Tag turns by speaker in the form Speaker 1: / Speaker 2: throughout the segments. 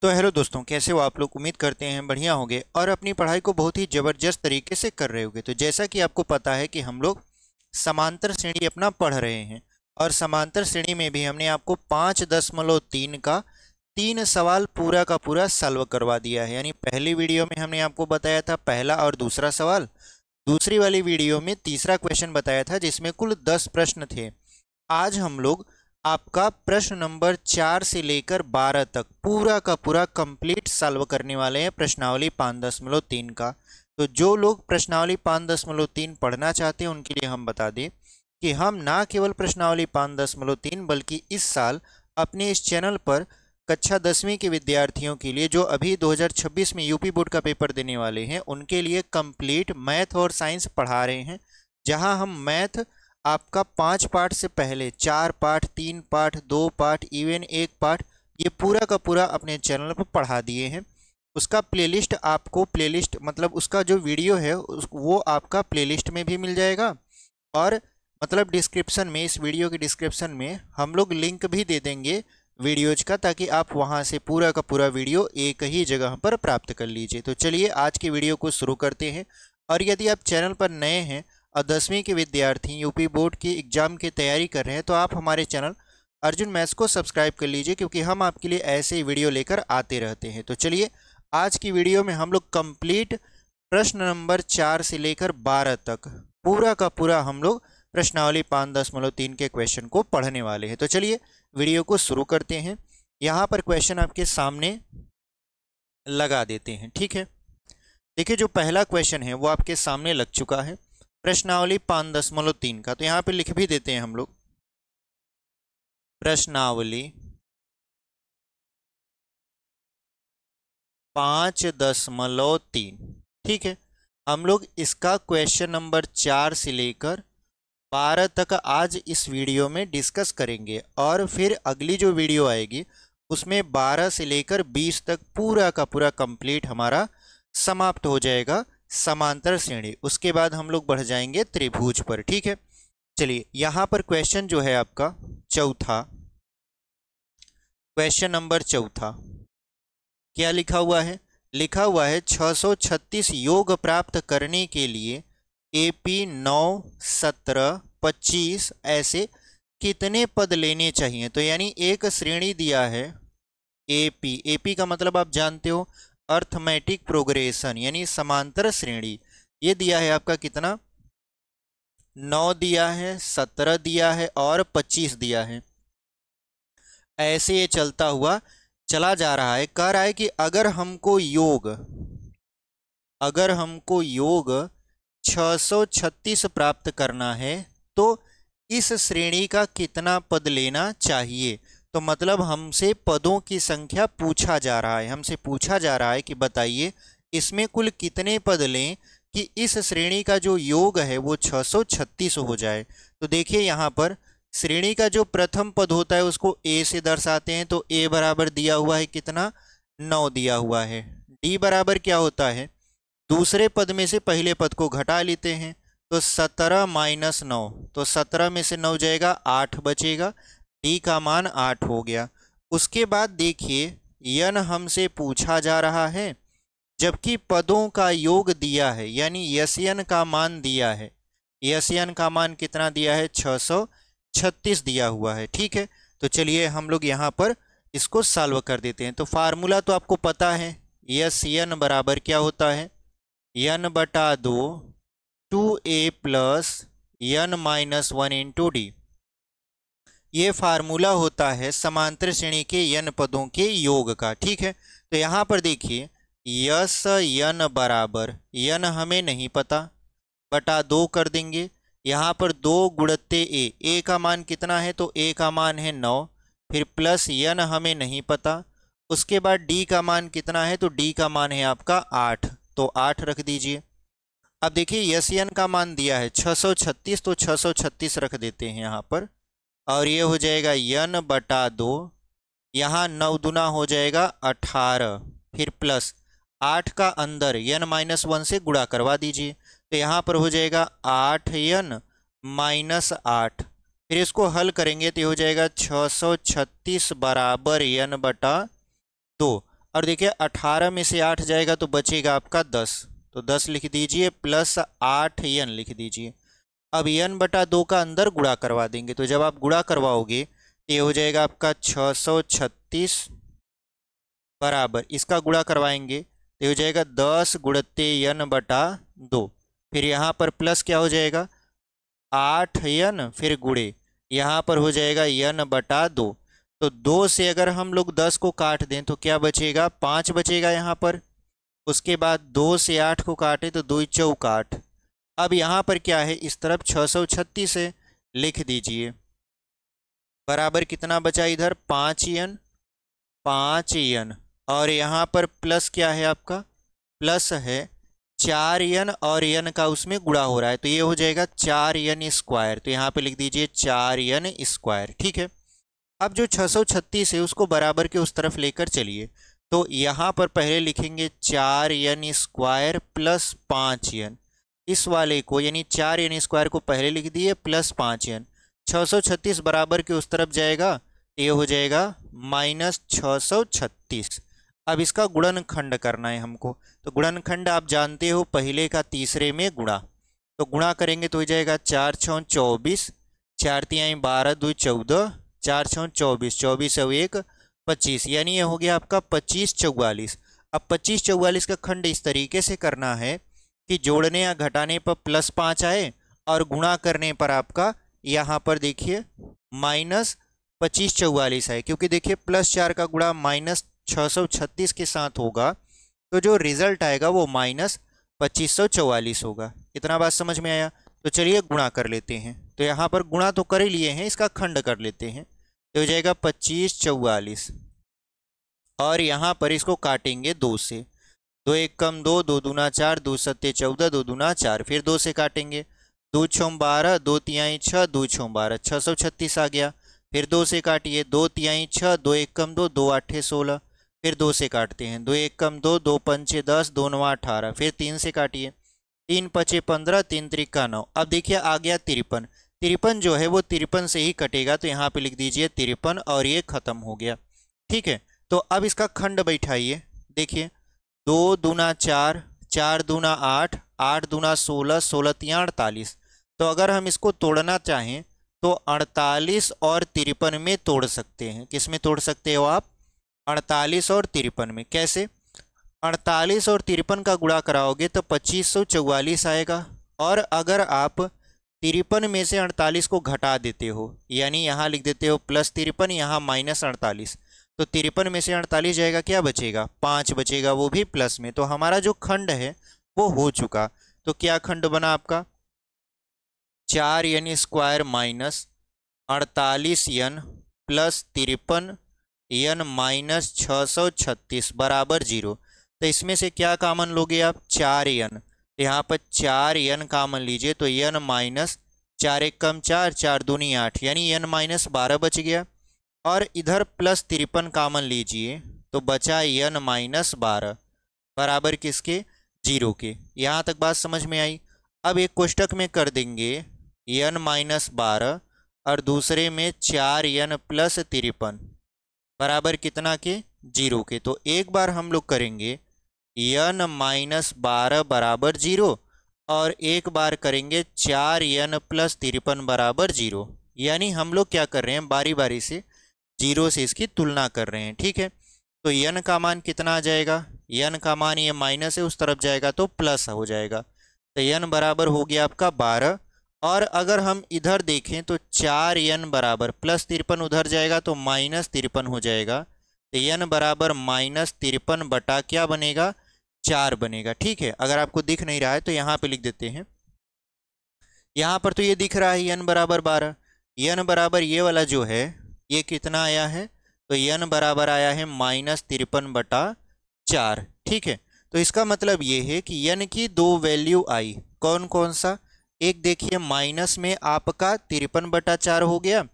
Speaker 1: तो हेलो दोस्तों, कैसे हो आप लोग। उम्मीद करते हैं बढ़िया होंगे और अपनी पढ़ाई को बहुत ही ज़बरदस्त तरीके से कर रहे होंगे। तो जैसा कि आपको पता है कि हम लोग समांतर श्रेणी अपना पढ़ रहे हैं और समांतर श्रेणी में भी हमने आपको 5.3 का 3 सवाल पूरा का पूरा सॉल्व करवा दिया है। यानी पहली वीडियो में हमने आपको बताया था पहला और दूसरा सवाल, दूसरी वाली वीडियो में तीसरा क्वेश्चन बताया था जिसमें कुल 10 प्रश्न थे। आज हम लोग आपका प्रश्न नंबर 4 से लेकर 12 तक पूरा का पूरा कंप्लीट सॉल्व करने वाले हैं प्रश्नावली 5.3 का। तो जो लोग प्रश्नावली 5.3 पढ़ना चाहते हैं उनके लिए हम बता दें कि हम ना केवल प्रश्नावली 5.3 बल्कि इस साल अपने इस चैनल पर कक्षा 10वीं के विद्यार्थियों के लिए जो अभी 2026 में यूपी बोर्ड का पेपर देने वाले हैं उनके लिए कंप्लीट मैथ और साइंस पढ़ा रहे हैं। जहां हम मैथ आपका 5 पार्ट से पहले 4 part, 3 part, 2 part, even 1 part, ये पूरा का पूरा अपने चैनल पर पढ़ा दिए हैं। उसका प्लेलिस्ट आपको प्लेलिस्ट मतलब उसका जो वीडियो है वो आपका प्लेलिस्ट में भी मिल जाएगा और मतलब डिस्क्रिप्शन में, इस वीडियो के डिस्क्रिप्शन में हम लोग लिंक भी दे देंगे वीडियोज का, ताकि आप वहां से पूरा का पूरा वीडियो एक ही जगह पर प्राप्त कर लीजिए। तो चलिए आज की वीडियो को शुरू करते हैं। और यदि आप चैनल पर नए हैं और 10वीं के विद्यार्थी यूपी बोर्ड की एग्जाम की तैयारी कर रहे हैं तो आप हमारे चैनल अर्जुन मैथ्स को सब्सक्राइब कर लीजिए, क्योंकि हम आपके लिए ऐसे ही वीडियो लेकर आते रहते हैं। तो चलिए आज की वीडियो में हम लोग कंप्लीट प्रश्न नंबर 4 से लेकर 12 तक पूरा का पूरा हम लोग प्रश्नावली 5.3 के क्वेश्चन को पढ़ने वाले हैं। तो चलिए वीडियो को शुरू करते हैं। यहाँ पर क्वेश्चन आपके सामने लगा देते हैं, ठीक है। देखिए जो पहला क्वेश्चन है वो आपके सामने लग चुका है, प्रश्नावली 5.3 का। तो यहाँ पे लिख भी देते हैं हम लोग प्रश्नावली 5.3, ठीक है। हम लोग इसका क्वेश्चन नंबर 4 से लेकर 12 तक आज इस वीडियो में डिस्कस करेंगे और फिर अगली जो वीडियो आएगी उसमें 12 से लेकर 20 तक पूरा का पूरा कंप्लीट हमारा समाप्त हो जाएगा समांतर श्रेणी। उसके बाद हम लोग बढ़ जाएंगे त्रिभुज पर, ठीक है। चलिए यहाँ पर क्वेश्चन जो है आपका चौथा, क्वेश्चन नंबर चौथा क्या लिखा हुआ है? लिखा हुआ है 636 योग प्राप्त करने के लिए AP 9, 17, 25 ऐसे कितने पद लेने चाहिए। तो यानी एक श्रेणी दिया है AP का मतलब आप जानते हो अर्थमेटिक प्रोग्रेशन यानी समांतर श्रेणी। ये दिया है आपका कितना, 9 दिया है, 17 दिया है और 25 दिया है। ऐसे ये चलता हुआ चला जा रहा है। कह रहा है कि अगर हमको योग 636 प्राप्त करना है तो इस श्रेणी का कितना पद लेना चाहिए। तो मतलब हमसे पदों की संख्या पूछा जा रहा है, हमसे पूछा जा रहा है कि बताइए इसमें कुल कितने पद लें कि इस श्रेणी का जो योग है वो 636 हो जाए। तो देखिए यहाँ पर श्रेणी का जो प्रथम पद होता है उसको a से दर्शाते हैं। तो a बराबर दिया हुआ है कितना, 9 दिया हुआ है। d बराबर क्या होता है, दूसरे पद में से पहले पद को घटा लेते हैं तो 17 माइनस 9, तो 17 में से 9 जाएगा 8 बचेगा, d का मान 8 हो गया। उसके बाद देखिए यन हमसे पूछा जा रहा है जबकि पदों का योग दिया है, यानी यन का मान दिया है। यन का मान कितना दिया है, 636 दिया हुआ है, ठीक है। तो चलिए हम लोग यहाँ पर इसको सॉल्व कर देते हैं। तो फार्मूला तो आपको पता है, यन बराबर क्या होता है, n बटा 2 2a plus n minus 1 into D. ये फार्मूला होता है समांतर श्रेणी के n पदों के योग का, ठीक है। तो यहाँ पर देखिए यस n बराबर, n हमें नहीं पता, बटा 2 कर देंगे। यहाँ पर 2 गुणते a का मान कितना है, तो a का मान है 9, फिर प्लस n हमें नहीं पता। उसके बाद d का मान कितना है, तो d का मान है आपका 8, तो 8 रख दीजिए। अब देखिए यन का मान दिया है 636, तो 636 रख देते हैं यहाँ पर और ये हो जाएगा n बटा 2, यहाँ 9 दूना हो जाएगा 18, फिर प्लस 8 का अंदर n माइनस 1 से गुणा करवा दीजिए। तो यहाँ पर हो जाएगा 8n माइनस 8, फिर इसको हल करेंगे तो हो जाएगा 636 बराबर n बटा 2। और देखिए 18 में से 8 जाएगा तो बचेगा आपका 10, तो 10 लिख दीजिए प्लस 8n लिख दीजिए। अब n बटा 2 का अंदर गुणा करवा देंगे, तो जब आप गुणा करवाओगे तो ये हो जाएगा आपका 636 बराबर, इसका गुणा करवाएंगे तो हो जाएगा 10 गुणते n बटा 2। फिर यहाँ पर प्लस क्या हो जाएगा 8n, फिर गुणे यहाँ पर हो जाएगा n बटा 2। तो 2 से अगर हम लोग 10 को काट दें तो क्या बचेगा 5 बचेगा यहाँ पर। उसके बाद 2 से 8 को काटे तो 2 चौक 8। अब यहाँ पर क्या है, इस तरफ 636 है, लिख दीजिए बराबर कितना बचा इधर 5n, 5n, और यहाँ पर प्लस क्या है आपका, प्लस है 4n और n का उसमें गुणा हो रहा है, तो ये हो जाएगा 4n स्क्वायर, तो यहाँ पे लिख दीजिए 4n स्क्वायर। ठीक है, अब जो 636 है उसको बराबर के उस तरफ लेकर चलिए, तो यहाँ पर पहले लिखेंगे 4n स्क्वायर प्लस 5n, इस वाले को यानी 4n स्क्वायर को पहले लिख दिए प्लस 5n। 636 बराबर के उस तरफ जाएगा, ये हो जाएगा -636। अब इसका गुणनखंड करना है हमको, तो गुणनखंड आप जानते हो पहले का तीसरे में गुणा, तो गुणा करेंगे तो हो जाएगा 4 6 24, 4 3 12 2 14, 4 6 24, 24 और 1 25, यानी ये हो गया आपका 25 44। अब 25 44 का खंड इस तरीके से करना है कि जोड़ने या घटाने पर +5 आए और गुणा करने पर आपका यहाँ पर देखिए -25 44 आए, क्योंकि देखिए +4 का गुणा -636 के साथ होगा तो जो रिजल्ट आएगा वो -2544 होगा। इतना बात समझ में आया? तो चलिए गुणा कर लेते हैं, तो यहाँ पर गुणा तो कर ही लिए हैं, इसका खंड कर लेते हैं, तो हो जाएगा 25 44, और यहाँ पर इसको काटेंगे 2 से, 2 1 कम 2, 2 दूना 4, 2 सत्ते 14, 2 दूना 4, फिर 2 से काटेंगे, 2 6 12, 2 तिहाई 6, 2 6 12, 636 आ गया। फिर 2 से काटिए, 2 तिहाई 6, 2 1 कम 2, 2 8 16, फिर 2 से काटते हैं, 2 1 कम 2, 2 5 10, 2 9 18, फिर 3 से काटिए, 3 5 15, 3 त्रिका 9। अब देखिए आ गया 53, 53 जो है वो 53 से ही कटेगा, तो यहाँ पे लिख दीजिए 53 और ये खत्म हो गया। ठीक है, तो अब इसका खंड बैठाइए, देखिए 2 दूना 4, 4 दूना 8, 8 दूना 16, 16 तिया 48। तो अगर हम इसको तोड़ना चाहें तो 48 और 53 में तोड़ सकते हैं। किस में तोड़ सकते हो आप? 48 और 53 में। कैसे? 48 और 53 का गुणा कराओगे तो 2544 आएगा, और अगर आप 53 में से 48 को घटा देते हो, यानी यहाँ लिख देते हो +53, यहाँ -48, तो 53 में से 48 जाएगा, क्या बचेगा? 5 बचेगा, वो भी प्लस में। तो हमारा जो खंड है वो हो चुका। तो क्या खंड बना आपका? 4n square -48n plus 53n -636 बराबर 0। तो इसमें से क्या कामन लोगे आप? 4n, यहाँ पर 4n कामन लीजिए, तो n माइनस 4 1 कम 4, 4 दूनी 8, यानी n -12 बच गया। और इधर +53 कामन लीजिए तो बचा n -12 बराबर किसके? 0 के। यहाँ तक बात समझ में आई? अब एक कोष्टक में कर देंगे n -12 और दूसरे में 4n + 53 बराबर कितना के? 0 के। तो एक बार हम लोग करेंगे n -12 बराबर 0 और एक बार करेंगे 4n + 53 बराबर 0, यानी हम लोग क्या कर रहे हैं, बारी बारी से 0 से इसकी तुलना कर रहे हैं। ठीक है, तो n का मान कितना आ जाएगा? n का मान ये माइनस है, उस तरफ जाएगा तो प्लस हो जाएगा, तो n बराबर हो गया आपका 12। और अगर हम इधर देखें तो 4n बराबर +53 उधर जाएगा तो -53 हो जाएगा, तो n बराबर -53 बटा क्या बनेगा? 4 बनेगा। ठीक है, अगर आपको दिख नहीं रहा है तो यहाँ पे लिख देते हैं। यहाँ पर तो ये दिख रहा है n बराबर 12, n बराबर ये वाला जो है ये कितना आया है? तो n बराबर आया है -53 बटा 4। ठीक है, तो इसका मतलब ये है कि n की 2 वैल्यू आई। कौन कौन सा? एक देखिए माइनस में आपका 53 बटा 4 हो गया,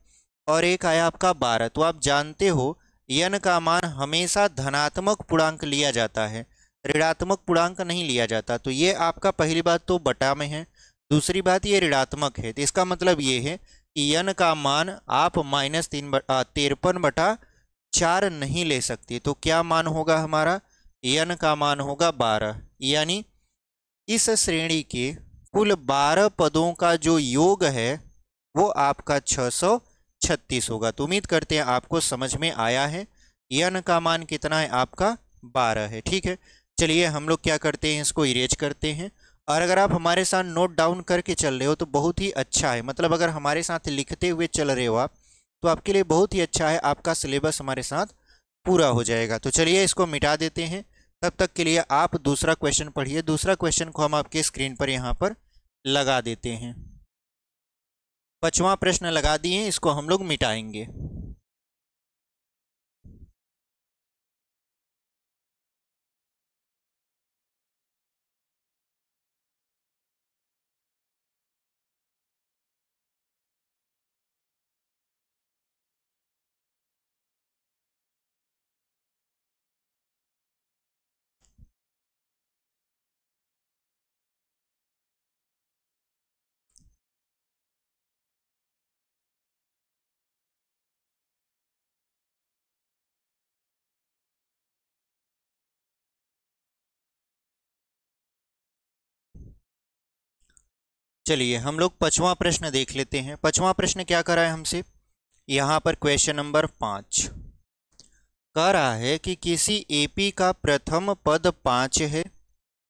Speaker 1: और एक आया आपका 12। तो आप जानते हो n का मान हमेशा धनात्मक पूर्णांक लिया जाता है, ऋणात्मक पूर्णांक नहीं लिया जाता। तो ये आपका पहली बात तो बटा में है, दूसरी बात ये ऋणात्मक है, तो इसका मतलब ये है कि n का मान आप -53 बटा 4 नहीं ले सकती, तो क्या मान होगा हमारा, n का मान होगा 12, यानी इस श्रेणी के कुल 12 पदों का जो योग है वो आपका 636 होगा। तो उम्मीद करते हैं आपको समझ में आया है। n का मान कितना है आपका 12 है। ठीक है, चलिए हम लोग क्या करते हैं, इसको इरेज करते हैं। और अगर आप हमारे साथ नोट डाउन करके चल रहे हो तो बहुत ही अच्छा है, मतलब अगर हमारे साथ लिखते हुए चल रहे हो आप तो आपके लिए बहुत ही अच्छा है, आपका सिलेबस हमारे साथ पूरा हो जाएगा। तो चलिए इसको मिटा देते हैं, तब तक के लिए आप दूसरा क्वेश्चन पढ़िए। दूसरा क्वेश्चन को हम आपके स्क्रीन पर यहाँ पर लगा देते हैं। 5वां प्रश्न लगा दिए, इसको हम लोग मिटाएंगे। चलिए हम लोग 5वां प्रश्न देख लेते हैं। 5वां प्रश्न क्या कर रहा है हमसे, यहाँ पर क्वेश्चन नंबर 5 कह रहा है कि किसी एपी का प्रथम पद 5 है,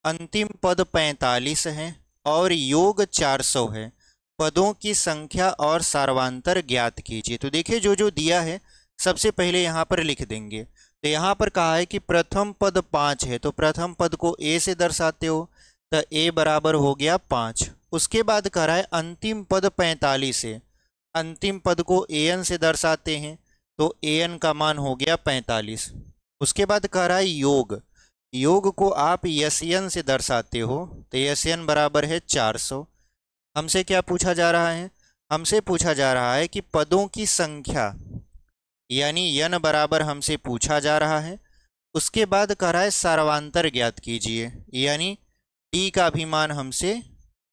Speaker 1: अंतिम पद 45 है और योग 400 है। पदों की संख्या और सार्वंतर ज्ञात कीजिए। तो देखिए जो जो दिया है सबसे पहले यहाँ पर लिख देंगे। तो यहाँ पर कहा है कि प्रथम पद 5 है, तो प्रथम पद को ए से दर्शाते हो तो ए बराबर हो गया 5। उसके बाद कह रहा है अंतिम पद 45 है, अंतिम पद को एन से दर्शाते हैं तो एन का मान हो गया 45। उसके बाद कह रहा है योग, योग को आप यसयन से दर्शाते हो तो यसयन बराबर है 400। हमसे क्या पूछा जा रहा है, हमसे पूछा जा रहा है कि पदों की संख्या यानी यन बराबर हमसे पूछा जा रहा है। उसके बाद कह रहा है सार्वंतर ज्ञात कीजिए, यानी डी का भी मान हमसे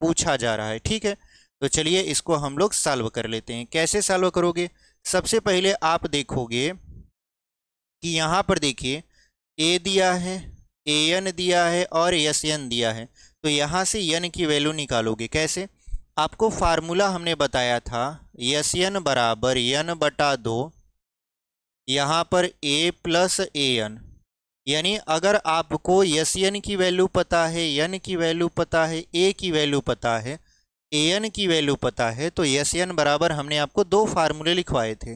Speaker 1: पूछा जा रहा है। ठीक है, तो चलिए इसको हम लोग सॉल्व कर लेते हैं। कैसे सॉल्व करोगे, सबसे पहले आप देखोगे कि यहाँ पर देखिए ए दिया है, एन दिया है और यन दिया है। तो यहाँ से यन की वैल्यू निकालोगे कैसे, आपको फार्मूला हमने बताया था यन बराबर यन बटा 2, यहाँ पर ए प्लस एन, यानी अगर आपको यन की वैल्यू पता है, यन की वैल्यू पता है, ए की वैल्यू पता है, एन की वैल्यू पता है, तो यन बराबर हमने आपको 2 फार्मूले लिखवाए थे।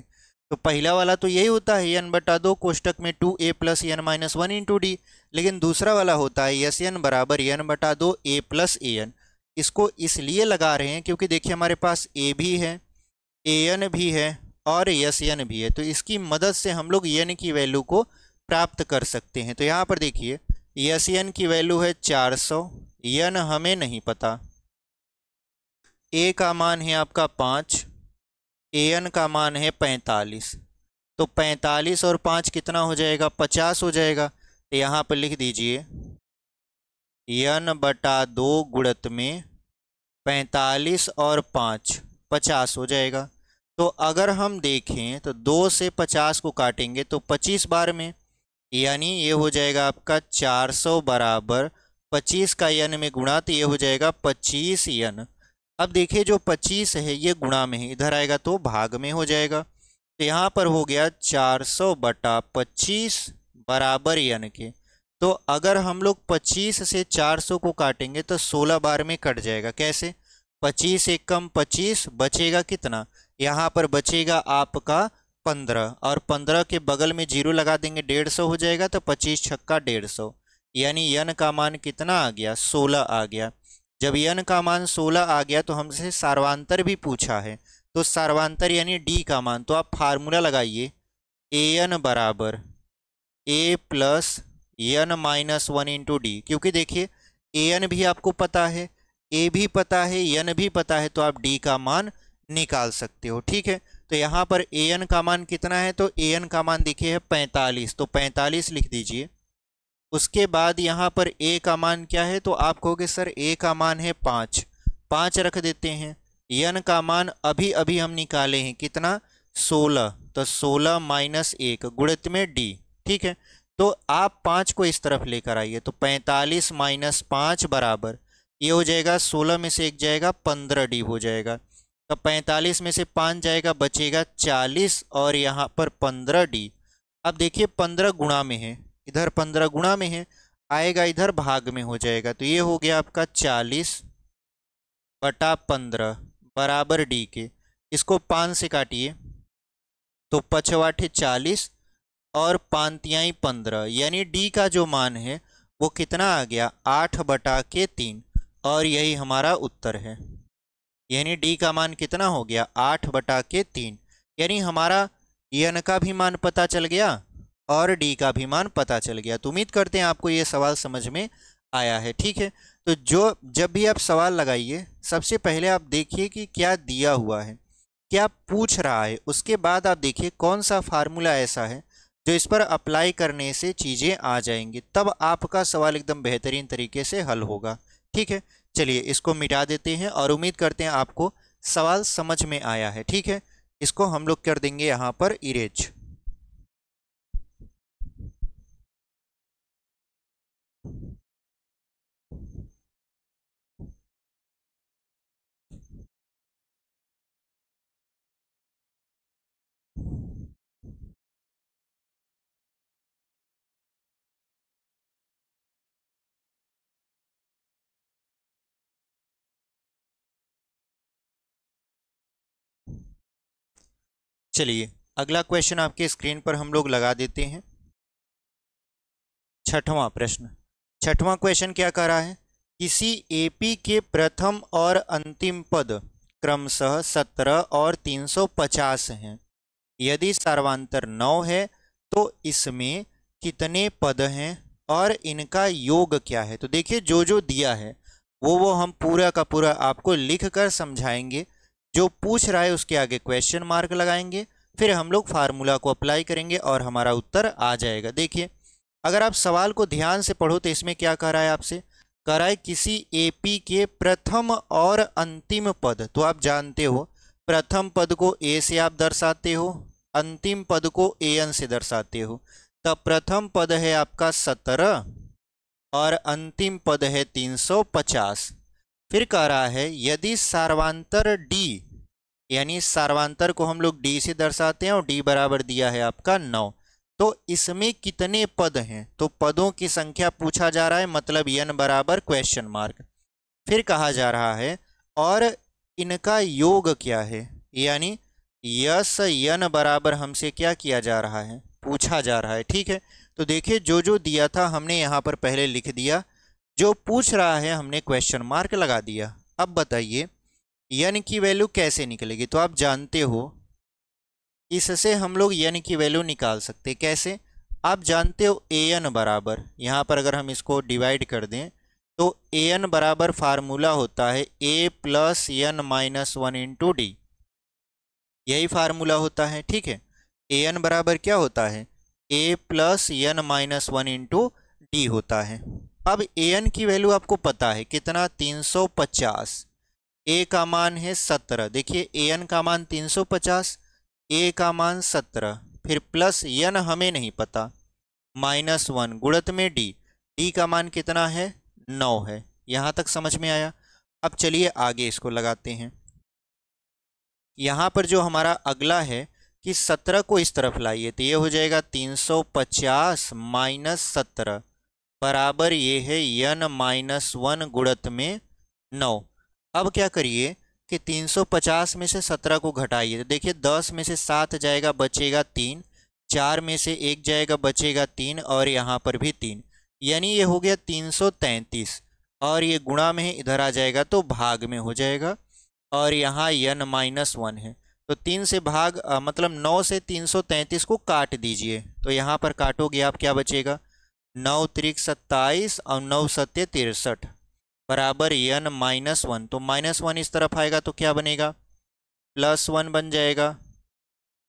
Speaker 1: तो पहला वाला तो यही होता है यन बटा 2 कोष्टक में 2a plus n minus 1 into d, लेकिन दूसरा वाला होता है यन बराबर यन बटा 2 a प्लस एन। इसको इसलिए लगा रहे हैं क्योंकि देखिए हमारे पास ए भी है, एन भी है और यन भी है, तो इसकी मदद से हम लोग यन की वैल्यू को प्राप्त कर सकते हैं। तो यहाँ पर देखिए यन की वैल्यू है 400, यन हमें नहीं पता, ए का मान है आपका 5, एन का मान है 45, तो 45 और 5 कितना हो जाएगा, 50 हो जाएगा। तो यहाँ पर लिख दीजिए यन बटा 2 गुणित में 45 और 5 50 हो जाएगा। तो अगर हम देखें तो 2 से 50 को काटेंगे तो 25 बार में, यानी ये हो जाएगा आपका 400 बराबर 25 का यन में गुणा, तो ये हो जाएगा 25 यन। अब देखिए जो 25 है ये गुणा में है, इधर आएगा तो भाग में हो जाएगा। तो यहाँ पर हो गया 400 बटा 25 बराबर यन के। तो अगर हम लोग 25 से 400 को काटेंगे तो 16 बार में कट जाएगा। कैसे, 25 एक कम 25, बचेगा कितना, यहाँ पर बचेगा आपका 15, और 15 के बगल में जीरो लगा देंगे 150 हो जाएगा, तो 25 छक्का 150, यानी यन का मान कितना आ गया, 16 आ गया। जब यन का मान 16 आ गया तो हमसे सार्वंतर भी पूछा है, तो सार्वंतर यानी डी का मान, तो आप फार्मूला लगाइए एन बराबर a plus n minus 1 into d, क्योंकि देखिए एन भी आपको पता है, ए भी पता है, यन भी पता है, तो आप डी का मान निकाल सकते हो। ठीक है, तो यहाँ पर एन का मान कितना है, तो एन का मान देखिए है 45, तो 45 लिख दीजिए। उसके बाद यहाँ पर ए का मान क्या है, तो आप कहोगे सर ए का मान है 5, 5 रख देते हैं। यन का मान अभी अभी हम निकाले हैं कितना, 16, तो 16 माइनस 1 गुणित में डी। ठीक है, तो आप 5 को इस तरफ लेकर आइए, तो 45 माइनस 5 बराबर ये हो जाएगा 16 में से 1 जाएगा 15 डी हो जाएगा। तो 45 में से 5 जाएगा बचेगा 40 और यहाँ पर 15 डी। अब देखिए 15 गुणा में है, इधर 15 गुणा में है, आएगा इधर भाग में हो जाएगा। तो ये हो गया आपका 40/15 बराबर डी के। इसको 5 से काटिए तो 5 40 और 5 15, यानी डी का जो मान है वो कितना आ गया 8/3 और यही हमारा उत्तर है। यानी डी का मान कितना हो गया 8/3, यानी हमारा यन का भी मान पता चल गया और डी का भी मान पता चल गया। तो उम्मीद करते हैं आपको ये सवाल समझ में आया है। ठीक है, तो जब भी आप सवाल लगाइए सबसे पहले आप देखिए कि क्या दिया हुआ है, क्या पूछ रहा है, उसके बाद आप देखिए कौन सा फार्मूला ऐसा है जो इस पर अप्लाई करने से चीज़ें आ जाएंगी, तब आपका सवाल एकदम बेहतरीन तरीके से हल होगा। ठीक है, चलिए इसको मिटा देते हैं और उम्मीद करते हैं आपको सवाल समझ में आया है। ठीक है, इसको हम लोग कर देंगे यहाँ पर इरेज। चलिए अगला क्वेश्चन आपके स्क्रीन पर हम लोग लगा देते हैं। छठवां प्रश्न, छठवां क्वेश्चन क्या कह रहा है, किसी एपी के प्रथम और अंतिम पद क्रमशः 17 और 350 हैं। यदि सर्वांतर 9 है तो इसमें कितने पद हैं और इनका योग क्या है। तो देखिए जो जो दिया है वो हम पूरा का पूरा आपको लिख कर समझाएंगे। जो पूछ रहा है उसके आगे क्वेश्चन मार्क लगाएंगे, फिर हम लोग फार्मूला को अप्लाई करेंगे और हमारा उत्तर आ जाएगा। देखिए अगर आप सवाल को ध्यान से पढ़ो तो इसमें क्या कह रहा है आपसे, कह रहा है किसी एपी के प्रथम और अंतिम पद। तो आप जानते हो प्रथम पद को ए से आप दर्शाते हो, अंतिम पद को एन से दर्शाते हो। तब प्रथम पद है आपका 17 और अंतिम पद है 350। फिर कह रहा है यदि सार्वांतर डी, यानी सार्वांतर को हम लोग डी से दर्शाते हैं और डी बराबर दिया है आपका 9, तो इसमें कितने पद हैं। तो पदों की संख्या पूछा जा रहा है, मतलब यन बराबर क्वेश्चन मार्क। फिर कहा जा रहा है और इनका योग क्या है, यानी यस यन बराबर हमसे क्या किया जा रहा है, पूछा जा रहा है। ठीक है, तो देखिए जो जो दिया था हमने यहाँ पर पहले लिख दिया, जो पूछ रहा है हमने क्वेश्चन मार्क लगा दिया। अब बताइए यन की वैल्यू कैसे निकलेगी। तो आप जानते हो इससे हम लोग यन की वैल्यू निकाल सकते, कैसे, आप जानते हो ए एन बराबर, यहाँ पर अगर हम इसको डिवाइड कर दें तो ए एन बराबर फार्मूला होता है a plus n minus 1 into d, यही फार्मूला होता है। ठीक है, ए एन बराबर क्या होता है, a plus n minus 1 into d होता है। अब ए एन की वैल्यू आपको पता है कितना, 350, ए का मान है 17, देखिए ए एन का मान 350, ए का मान 17, फिर प्लस एन हमें नहीं पता, -1 गुणित में डी, डी का मान कितना है 9 है। यहाँ तक समझ में आया। अब चलिए आगे इसको लगाते हैं। यहाँ पर जो हमारा अगला है कि 17 को इस तरफ लाइए, तो ये हो जाएगा 350 माइनस 17 बराबर ये है n -1 गुणित में 9। अब क्या करिए कि 350 में से 17 को घटाइए, तो देखिए 10 में से 7 जाएगा बचेगा 3, 4 में से 1 जाएगा बचेगा 3 और यहाँ पर भी 3, यानी ये हो गया 333 और ये गुणा में है, इधर आ जाएगा तो भाग में हो जाएगा और यहाँ n -1 है। तो 3 से भाग मतलब 9 से 333 को काट दीजिए, तो यहाँ पर काटोगे आप क्या बचेगा, 9 त्रिक 27 और 9 सत्य 63 बराबर n -1। तो -1 इस तरफ आएगा तो क्या बनेगा, +1 बन जाएगा,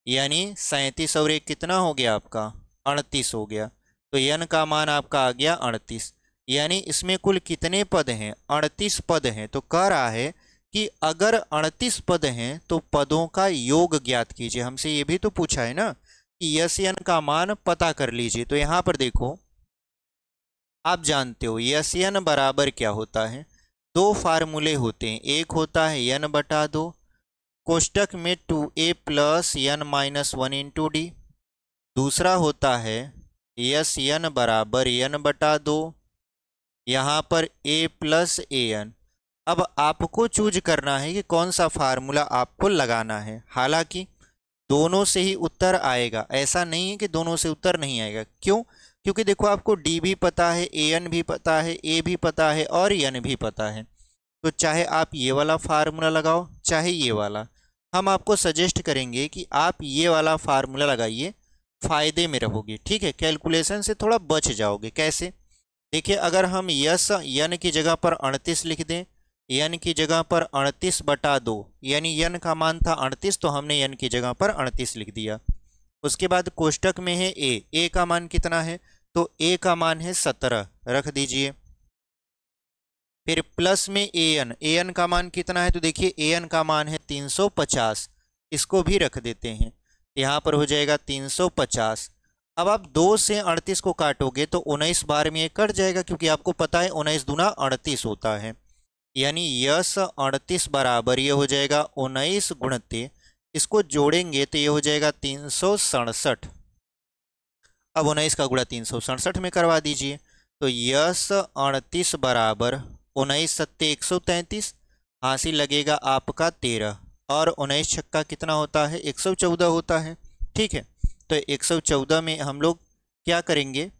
Speaker 1: यानी 37 और 1 कितना हो गया आपका 38 हो गया। तो n का मान आपका आ गया 38, यानी इसमें कुल कितने पद हैं, 38 पद हैं। तो कह रहा है कि अगर 38 पद हैं तो पदों का योग ज्ञात कीजिए। हमसे ये भी तो पूछा है ना कि यस यन का मान पता कर लीजिए। तो यहां पर देखो, आप जानते हो यस यन बराबर क्या होता है। दो फार्मूले होते हैं, एक होता है यन बटा दो, कोष्टक में 2a plus n minus 1 into D. दूसरा होता है यस यन बराबर यन बटा दो, यहाँ पर a प्लस ए एन। अब आपको चूज करना है कि कौन सा फार्मूला आपको लगाना है। हालांकि दोनों से ही उत्तर आएगा, ऐसा नहीं है कि दोनों से उत्तर नहीं आएगा। क्यों? क्योंकि देखो, आपको डी भी पता है, ए एन भी पता है, ए भी पता है और एन भी पता है। तो चाहे आप ये वाला फार्मूला लगाओ चाहे ये वाला, हम आपको सजेस्ट करेंगे कि आप ये वाला फार्मूला लगाइए, फायदे में रहोगे। ठीक है, कैलकुलेशन से थोड़ा बच जाओगे। कैसे? देखिए, अगर हम यस यन की जगह पर 38 लिख दें, यन की जगह पर 38 बटा 2, यानी यन का मान था 38 तो हमने यन की जगह पर 38 लिख दिया। उसके बाद कोष्टक में है ए का मान कितना है? तो ए का मान है 17, रख दीजिए। फिर प्लस में ए एन का मान कितना है? तो देखिए ए एन का मान है 350, इसको भी रख देते हैं। यहाँ पर हो जाएगा 350। अब आप 2 से 38 को काटोगे तो 19 बार में ये कट जाएगा, क्योंकि आपको पता है 19 दूना 38 होता है। यानी यस 38 बराबर ये हो जाएगा 19 गुणते, इसको जोड़ेंगे तो ये हो जाएगा 367। अब 19 का गुणा 367 में करवा दीजिए। तो यस 38 बराबर 19 सत्ते 133, हासिल लगेगा आपका 13, और 19 छक्का कितना होता है? 114 होता है। ठीक है, तो 114 में हम लोग क्या करेंगे,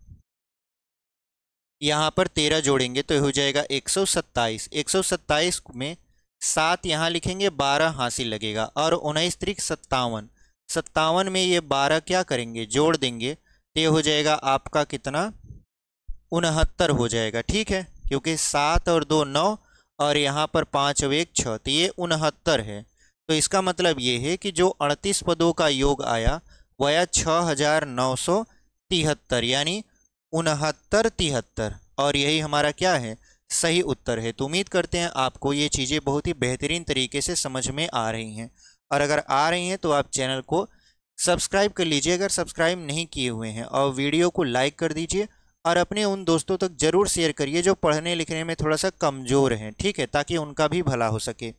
Speaker 1: यहाँ पर 13 जोड़ेंगे तो हो जाएगा 127। 127 में 7 यहाँ लिखेंगे, 12 हासिल लगेगा, और 19 त्रिक 57। 57 में ये 12 क्या करेंगे? जोड़ देंगे तो ये हो जाएगा आपका कितना? 69 हो जाएगा। ठीक है, क्योंकि 7 और 2 9, और यहाँ पर 5 और 1 6, तो ये 69 है। तो इसका मतलब ये है कि जो 38 पदों का योग आया वह आया 6973, यानी 6973, और यही हमारा क्या है? सही उत्तर है। तो उम्मीद करते हैं आपको ये चीज़ें बहुत ही बेहतरीन तरीके से समझ में आ रही हैं, और अगर आ रही हैं तो आप चैनल को सब्सक्राइब कर लीजिए अगर सब्सक्राइब नहीं किए हुए हैं, और वीडियो को लाइक कर दीजिए, और अपने उन दोस्तों तक जरूर शेयर करिए जो पढ़ने लिखने में थोड़ा सा कमज़ोर हैं। ठीक है, ताकि उनका भी भला हो सके।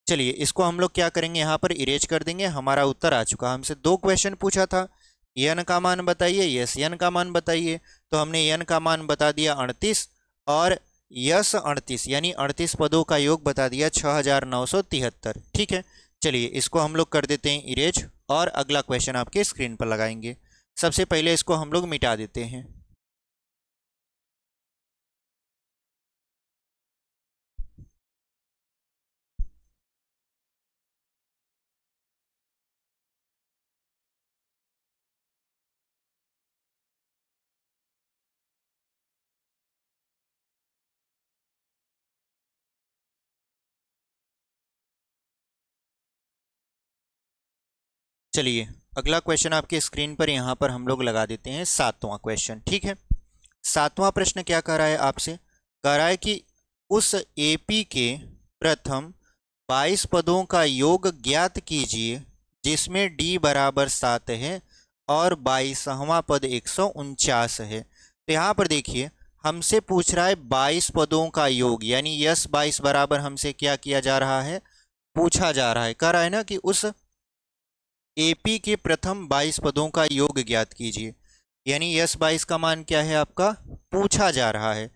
Speaker 1: चलिए, इसको हम लोग क्या करेंगे, यहाँ पर इरेज कर देंगे। हमारा उत्तर आ चुका। हमसे 2 क्वेश्चन पूछा था, यन का मान बताइए, यस यन का मान बताइए। तो हमने यन का मान बता दिया 38, और यस 38 यानी 38 पदों का योग बता दिया 6973। ठीक है, चलिए इसको हम लोग कर देते हैं इरेज, और अगला क्वेश्चन आपके स्क्रीन पर लगाएंगे। सबसे पहले इसको हम लोग मिटा देते हैं। चलिए, अगला क्वेश्चन आपके स्क्रीन पर यहाँ पर हम लोग लगा देते हैं, 7वां क्वेश्चन। ठीक है, 7वां प्रश्न क्या कह रहा है आपसे? कह रहा है कि उस एपी के प्रथम 22 पदों का योग ज्ञात कीजिए जिसमें डी बराबर 7 है और 22वां पद 149 है। तो यहाँ पर देखिए, हमसे पूछ रहा है 22 पदों का योग, यानी यस 22 बराबर हमसे क्या किया जा रहा है? पूछा जा रहा है। कह रहा है ना कि उस एपी के प्रथम 22 पदों का योग ज्ञात कीजिए, यानी यस 22 का मान क्या है आपका? पूछा जा रहा है।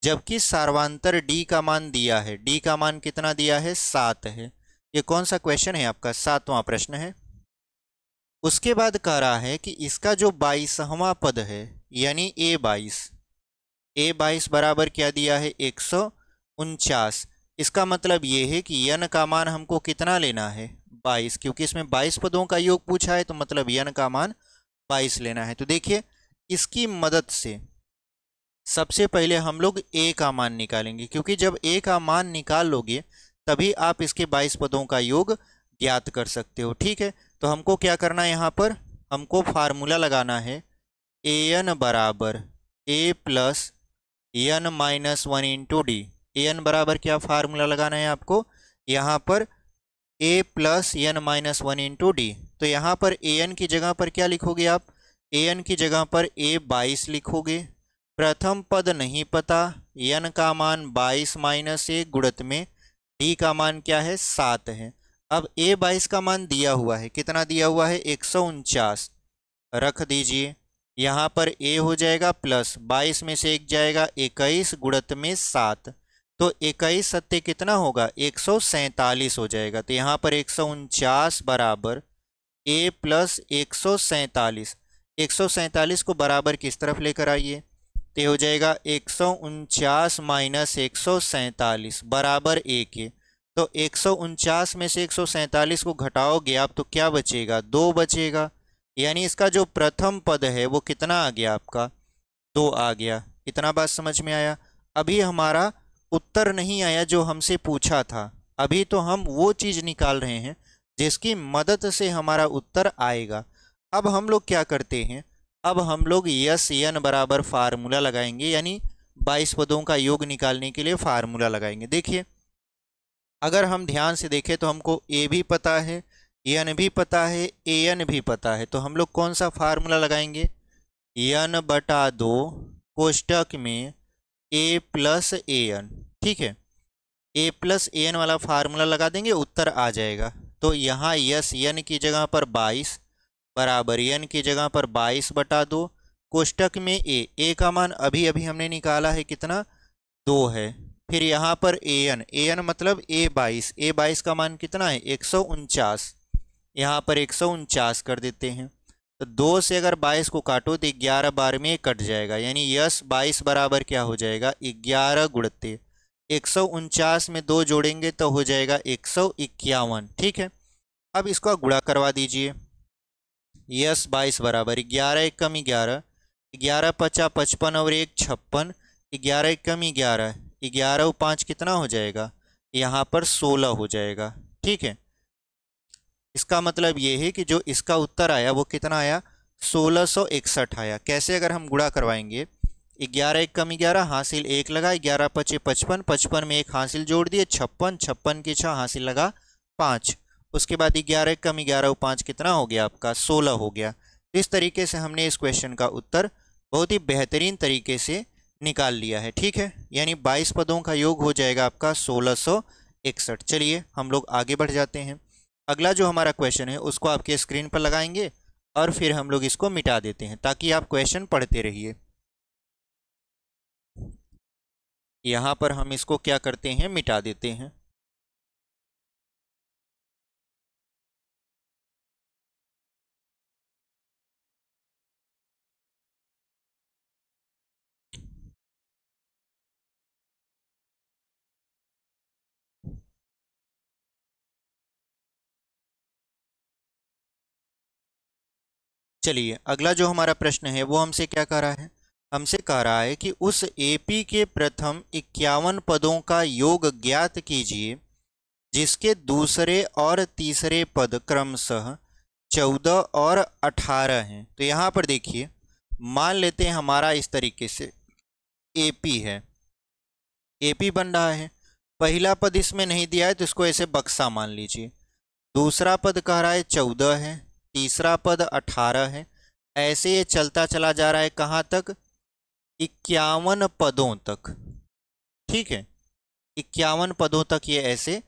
Speaker 1: जबकि सार्वांतर डी का मान दिया है, डी का मान कितना दिया है? 7 है। ये कौन सा क्वेश्चन है आपका? 7वां प्रश्न है। उसके बाद कह रहा है कि इसका जो 22वां पद है, यानी ए 22 बराबर क्या दिया है? 149। इसका मतलब ये है कि यन का मान हमको कितना लेना है? 22, क्योंकि इसमें 22 पदों का योग पूछा है, तो मतलब यन का मान 22 लेना है। तो देखिए, इसकी मदद से सबसे पहले हम लोग ए का मान निकालेंगे, क्योंकि जब ए का मान निकाल लोगे तभी आप इसके 22 पदों का योग ज्ञात कर सकते हो। ठीक है, तो हमको क्या करना है, यहाँ पर हमको फार्मूला लगाना है, ए एन बराबर a plus n minus 1 into d. A n बराबर क्या फार्मूला लगाना है आपको? यहाँ पर a plus n minus one into d. तो यहाँ पर ए एन की जगह पर क्या लिखोगे आप? ए एन की जगह पर a22 लिखोगे। प्रथम पद नहीं पता, n का मान 22 माइनस 1 गुणित में d का मान क्या है? 7 है। अब a22 का मान दिया हुआ है, कितना दिया हुआ है? 149 रख दीजिए। यहाँ पर a हो जाएगा प्लस 22 में से 1 जाएगा 21 गुणित में 7, तो 21 सत्ते कितना होगा? 147 हो जाएगा। तो यहाँ पर 149 बराबर a प्लस 147। 147 को बराबर किस तरफ लेकर आइए? तो हो जाएगा 149 माइनस 147 बराबर a के। तो 149 में से 147 को घटाओगे आप तो क्या बचेगा? 2 बचेगा। यानी इसका जो प्रथम पद है वो कितना आ गया आपका? 2 आ गया। इतना बात समझ में आया? अभी हमारा उत्तर नहीं आया जो हमसे पूछा था, अभी तो हम वो चीज़ निकाल रहे हैं जिसकी मदद से हमारा उत्तर आएगा। अब हम लोग क्या करते हैं? अब हम लोग यस एन बराबर फार्मूला लगाएंगे, यानी 22 पदों का योग निकालने के लिए फार्मूला लगाएंगे। देखिए, अगर हम ध्यान से देखें तो हमको ए भी पता है, एन भी पता है, ए एन भी पता है। तो हम लोग कौन सा फार्मूला लगाएंगे? एन बटा 2 कोष्टक में ए प्लस ए एन। ठीक है, ए प्लस ए एन वाला फार्मूला लगा देंगे, उत्तर आ जाएगा। तो यहाँ यस एन की जगह पर 22 बराबर एन की जगह पर 22 बटा 2 कोष्टक में ए का मान अभी अभी हमने निकाला है, कितना? 2 है। फिर यहाँ पर ए एन मतलब a22 का मान कितना है? 149। यहाँ पर 149 कर देते हैं। तो 2 से अगर 22 को काटो तो 11 बार में कट जाएगा, यानी यस 22 बराबर क्या हो जाएगा? 11 गुणते 149 में 2 जोड़ेंगे तो हो जाएगा 151। ठीक है, अब इसको गुणा करवा दीजिए। यस 22 बराबर 11 एक कम 11, 11 पचा 55 और 1 56, 11 एक कम 11, 11 और 5 कितना हो जाएगा? यहाँ पर 16 हो जाएगा। ठीक है, इसका मतलब ये है कि जो इसका उत्तर आया वो कितना आया? 1661 आया। कैसे? अगर हम गुणा करवाएंगे, 11 एक कम 11 हासिल 1 लगा, 11 पचे 55, 55 में 1 हासिल जोड़ दिए 56, 56 की 6 हासिल लगा 5, उसके बाद 11 एक कम 11 और 5 कितना हो गया आपका? 16 हो गया। इस तरीके से हमने इस क्वेश्चन का उत्तर बहुत ही बेहतरीन तरीके से निकाल लिया है। ठीक है, यानी 22 पदों का योग हो जाएगा आपका 1661। चलिए हम लोग आगे बढ़ जाते हैं। अगला जो हमारा क्वेश्चन है उसको आपके स्क्रीन पर लगाएंगे और फिर हम लोग इसको मिटा देते हैं ताकि आप क्वेश्चन पढ़ते रहिए। यहाँ पर हम इसको क्या करते हैं? मिटा देते हैं। चलिए, अगला जो हमारा प्रश्न है वो हमसे क्या कह रहा है? हमसे कह रहा है कि उस एपी के प्रथम 51 पदों का योग ज्ञात कीजिए जिसके दूसरे और तीसरे पद क्रमशः 14 और 18 हैं। तो यहाँ पर देखिए, मान लेते हैं हमारा इस तरीके से एपी है, एपी बन रहा है। पहला पद इसमें नहीं दिया है तो इसको ऐसे बक्सा मान लीजिए। दूसरा पद कह रहा है 14 है, तीसरा पद 18 है। ऐसे ये चलता चला जा रहा है कहाँ तक? 51 पदों तक। ठीक है, 51 पदों तक ये ऐसे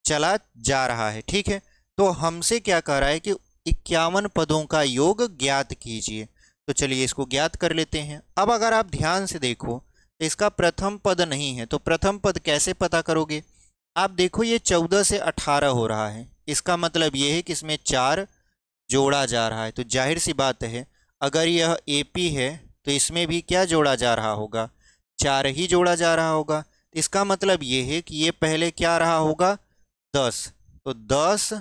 Speaker 1: चला जा रहा है। ठीक है, तो हमसे क्या कह रहा है कि 51 पदों का योग ज्ञात कीजिए। तो चलिए इसको ज्ञात कर लेते हैं। अब अगर आप ध्यान से देखो तो इसका प्रथम पद नहीं है, तो प्रथम पद कैसे पता करोगे? आप देखो ये 14 से 18 हो रहा है, इसका मतलब ये है कि इसमें 4 जोड़ा जा रहा है। तो जाहिर सी बात है, अगर यह एपी है तो इसमें भी क्या जोड़ा जा रहा होगा? 4 ही जोड़ा जा रहा होगा। इसका मतलब ये है कि ये पहले क्या रहा होगा? 10। तो 10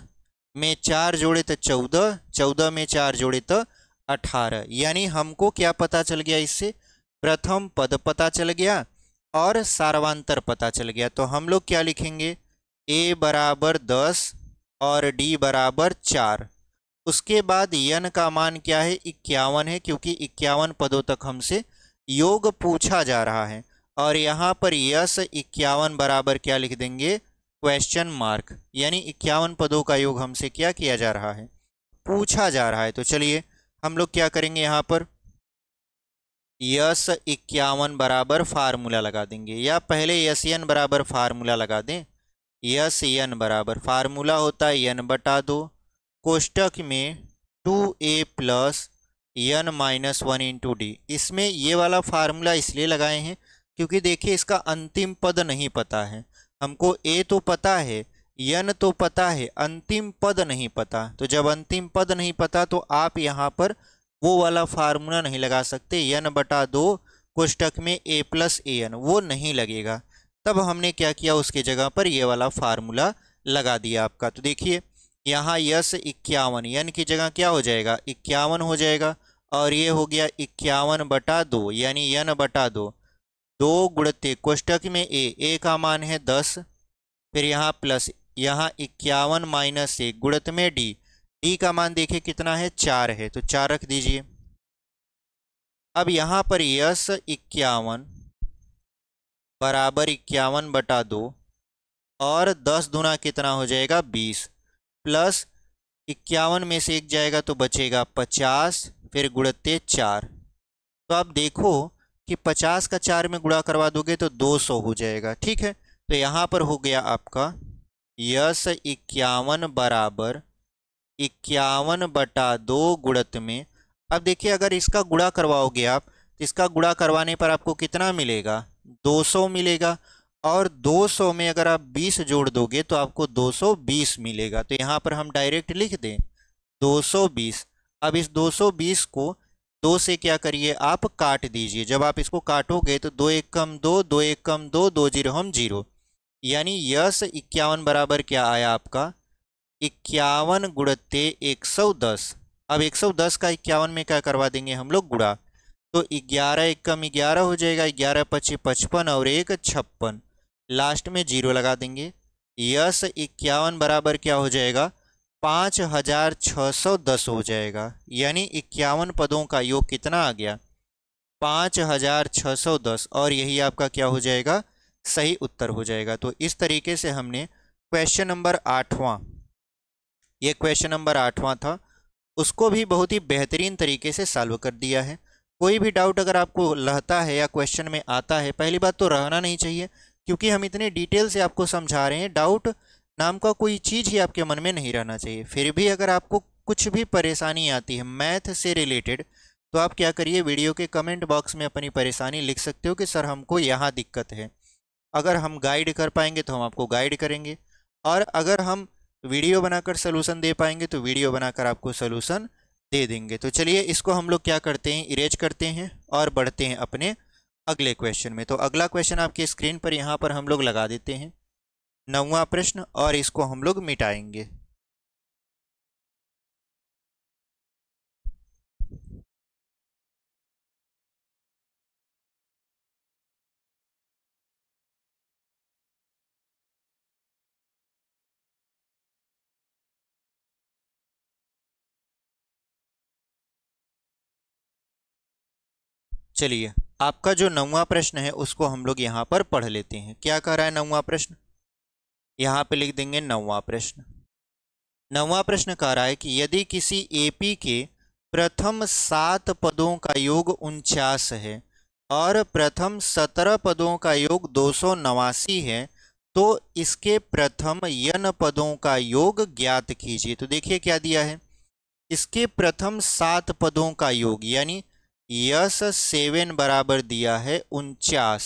Speaker 1: में 4 जोड़े तो 14, 14 में 4 जोड़े तो 18। यानी हमको क्या पता चल गया? इससे प्रथम पद पता चल गया और सार्वांतर पता चल गया। तो हम लोग क्या लिखेंगे? a बराबर 10 और d बराबर 4। उसके बाद यन का मान क्या है? 51 है, क्योंकि 51 पदों तक हमसे योग पूछा जा रहा है। और यहाँ पर यस 51 बराबर क्या लिख देंगे? क्वेश्चन मार्क, यानी 51 पदों का योग हमसे क्या किया जा रहा है, पूछा जा रहा है। तो चलिए हम लोग क्या करेंगे, यहाँ पर यस 51 बराबर फार्मूला लगा देंगे, या पहले यस एन बराबर फार्मूला लगा दें। यस एन बराबर फार्मूला होता है एन बटा 2, कोष्टक में 2a plus n minus 1 into d. इसमें ये वाला फार्मूला इसलिए लगाए हैं क्योंकि देखिए इसका अंतिम पद नहीं पता है हमको। ए तो पता है, यन तो पता है, अंतिम पद नहीं पता। तो जब अंतिम पद नहीं पता तो आप यहाँ पर वो वाला फार्मूला नहीं लगा सकते, यन बटा 2 कोष्टक में a प्लस ए एन, वो नहीं लगेगा। तब हमने क्या किया, उसकी जगह पर ये वाला फार्मूला लगा दिया आपका। तो देखिए यहाँ यस 51, यन की जगह क्या हो जाएगा, 51 हो जाएगा, और ये हो गया 51 बटा 2, यानी यन बटा 2, 2 गुणते कोष्टक में ए का मान है 10, फिर यहाँ प्लस, यहाँ 51 माइनस 1 गुणत में डी का मान देखिए कितना है, 4 है, तो 4 रख दीजिए। अब यहाँ पर यस 51 बराबर 51 बटा 2, और 10 दूना कितना हो जाएगा 20, प्लस 51 में से 1 जाएगा तो बचेगा 50, फिर गुणते 4। तो आप देखो कि 50 का 4 में गुणा करवा दोगे तो 200 हो जाएगा। ठीक है, तो यहाँ पर हो गया आपका यस 51 बराबर 51 बटा 2 गुणत में। अब देखिए अगर इसका गुणा करवाओगे आप, तो इसका गुणा करवाने पर आपको कितना मिलेगा, 200 मिलेगा, और 200 में अगर आप 20 जोड़ दोगे तो आपको 220 मिलेगा। तो यहाँ पर हम डायरेक्ट लिख दें 220। अब इस 220 को 2 से क्या करिए, आप काट दीजिए। जब आप इसको काटोगे तो 2 एक कम 2, 2 एक कम 2, 2 जीरो हम 0, यानी यस 51 बराबर क्या आया आपका, 51 गुणते 110। अब 110 का 51 में क्या करवा देंगे हम लोग, गुणा, तो 11 एक कम 11 हो जाएगा, 11 पच्चीस 55 और 1 56, लास्ट में 0 लगा देंगे। यस 51 बराबर क्या हो जाएगा, 5610 हो जाएगा, यानी 51 पदों का योग कितना आ गया, 5610, और यही आपका क्या हो जाएगा, सही उत्तर हो जाएगा। तो इस तरीके से हमने क्वेश्चन नंबर 8वां, ये क्वेश्चन नंबर 8वां था, उसको भी बहुत ही बेहतरीन तरीके से सॉल्व कर दिया है। कोई भी डाउट अगर आपको रहता है या क्वेश्चन में आता है, पहली बात तो रहना नहीं चाहिए, क्योंकि हम इतने डिटेल से आपको समझा रहे हैं, डाउट नाम का कोई चीज़ ही आपके मन में नहीं रहना चाहिए। फिर भी अगर आपको कुछ भी परेशानी आती है मैथ से रिलेटेड, तो आप क्या करिए, वीडियो के कमेंट बॉक्स में अपनी परेशानी लिख सकते हो कि सर हमको यहाँ दिक्कत है। अगर हम गाइड कर पाएंगे तो हम आपको गाइड करेंगे, और अगर हम वीडियो बनाकर सलूशन दे पाएंगे तो वीडियो बनाकर आपको सलूशन दे देंगे। तो चलिए इसको हम लोग क्या करते हैं, इरेज करते हैं और बढ़ते हैं अपने अगले क्वेश्चन में। तो अगला क्वेश्चन आपके स्क्रीन पर यहाँ पर हम लोग लगा देते हैं, 9वां प्रश्न, और इसको हम लोग मिटाएंगे। चलिए आपका जो 9वां प्रश्न है उसको हम लोग यहाँ पर पढ़ लेते हैं। क्या कह रहा है 9वां प्रश्न, यहाँ पे लिख देंगे 9वां प्रश्न। 9वां प्रश्न कह रहा है कि यदि किसी एपी के प्रथम 7 पदों का योग 49 है और प्रथम 17 पदों का योग 289 है, तो इसके प्रथम यन पदों का योग ज्ञात कीजिए। तो देखिए क्या दिया है, इसके प्रथम 7 पदों का योग, यानी यस 7 बराबर दिया है 49,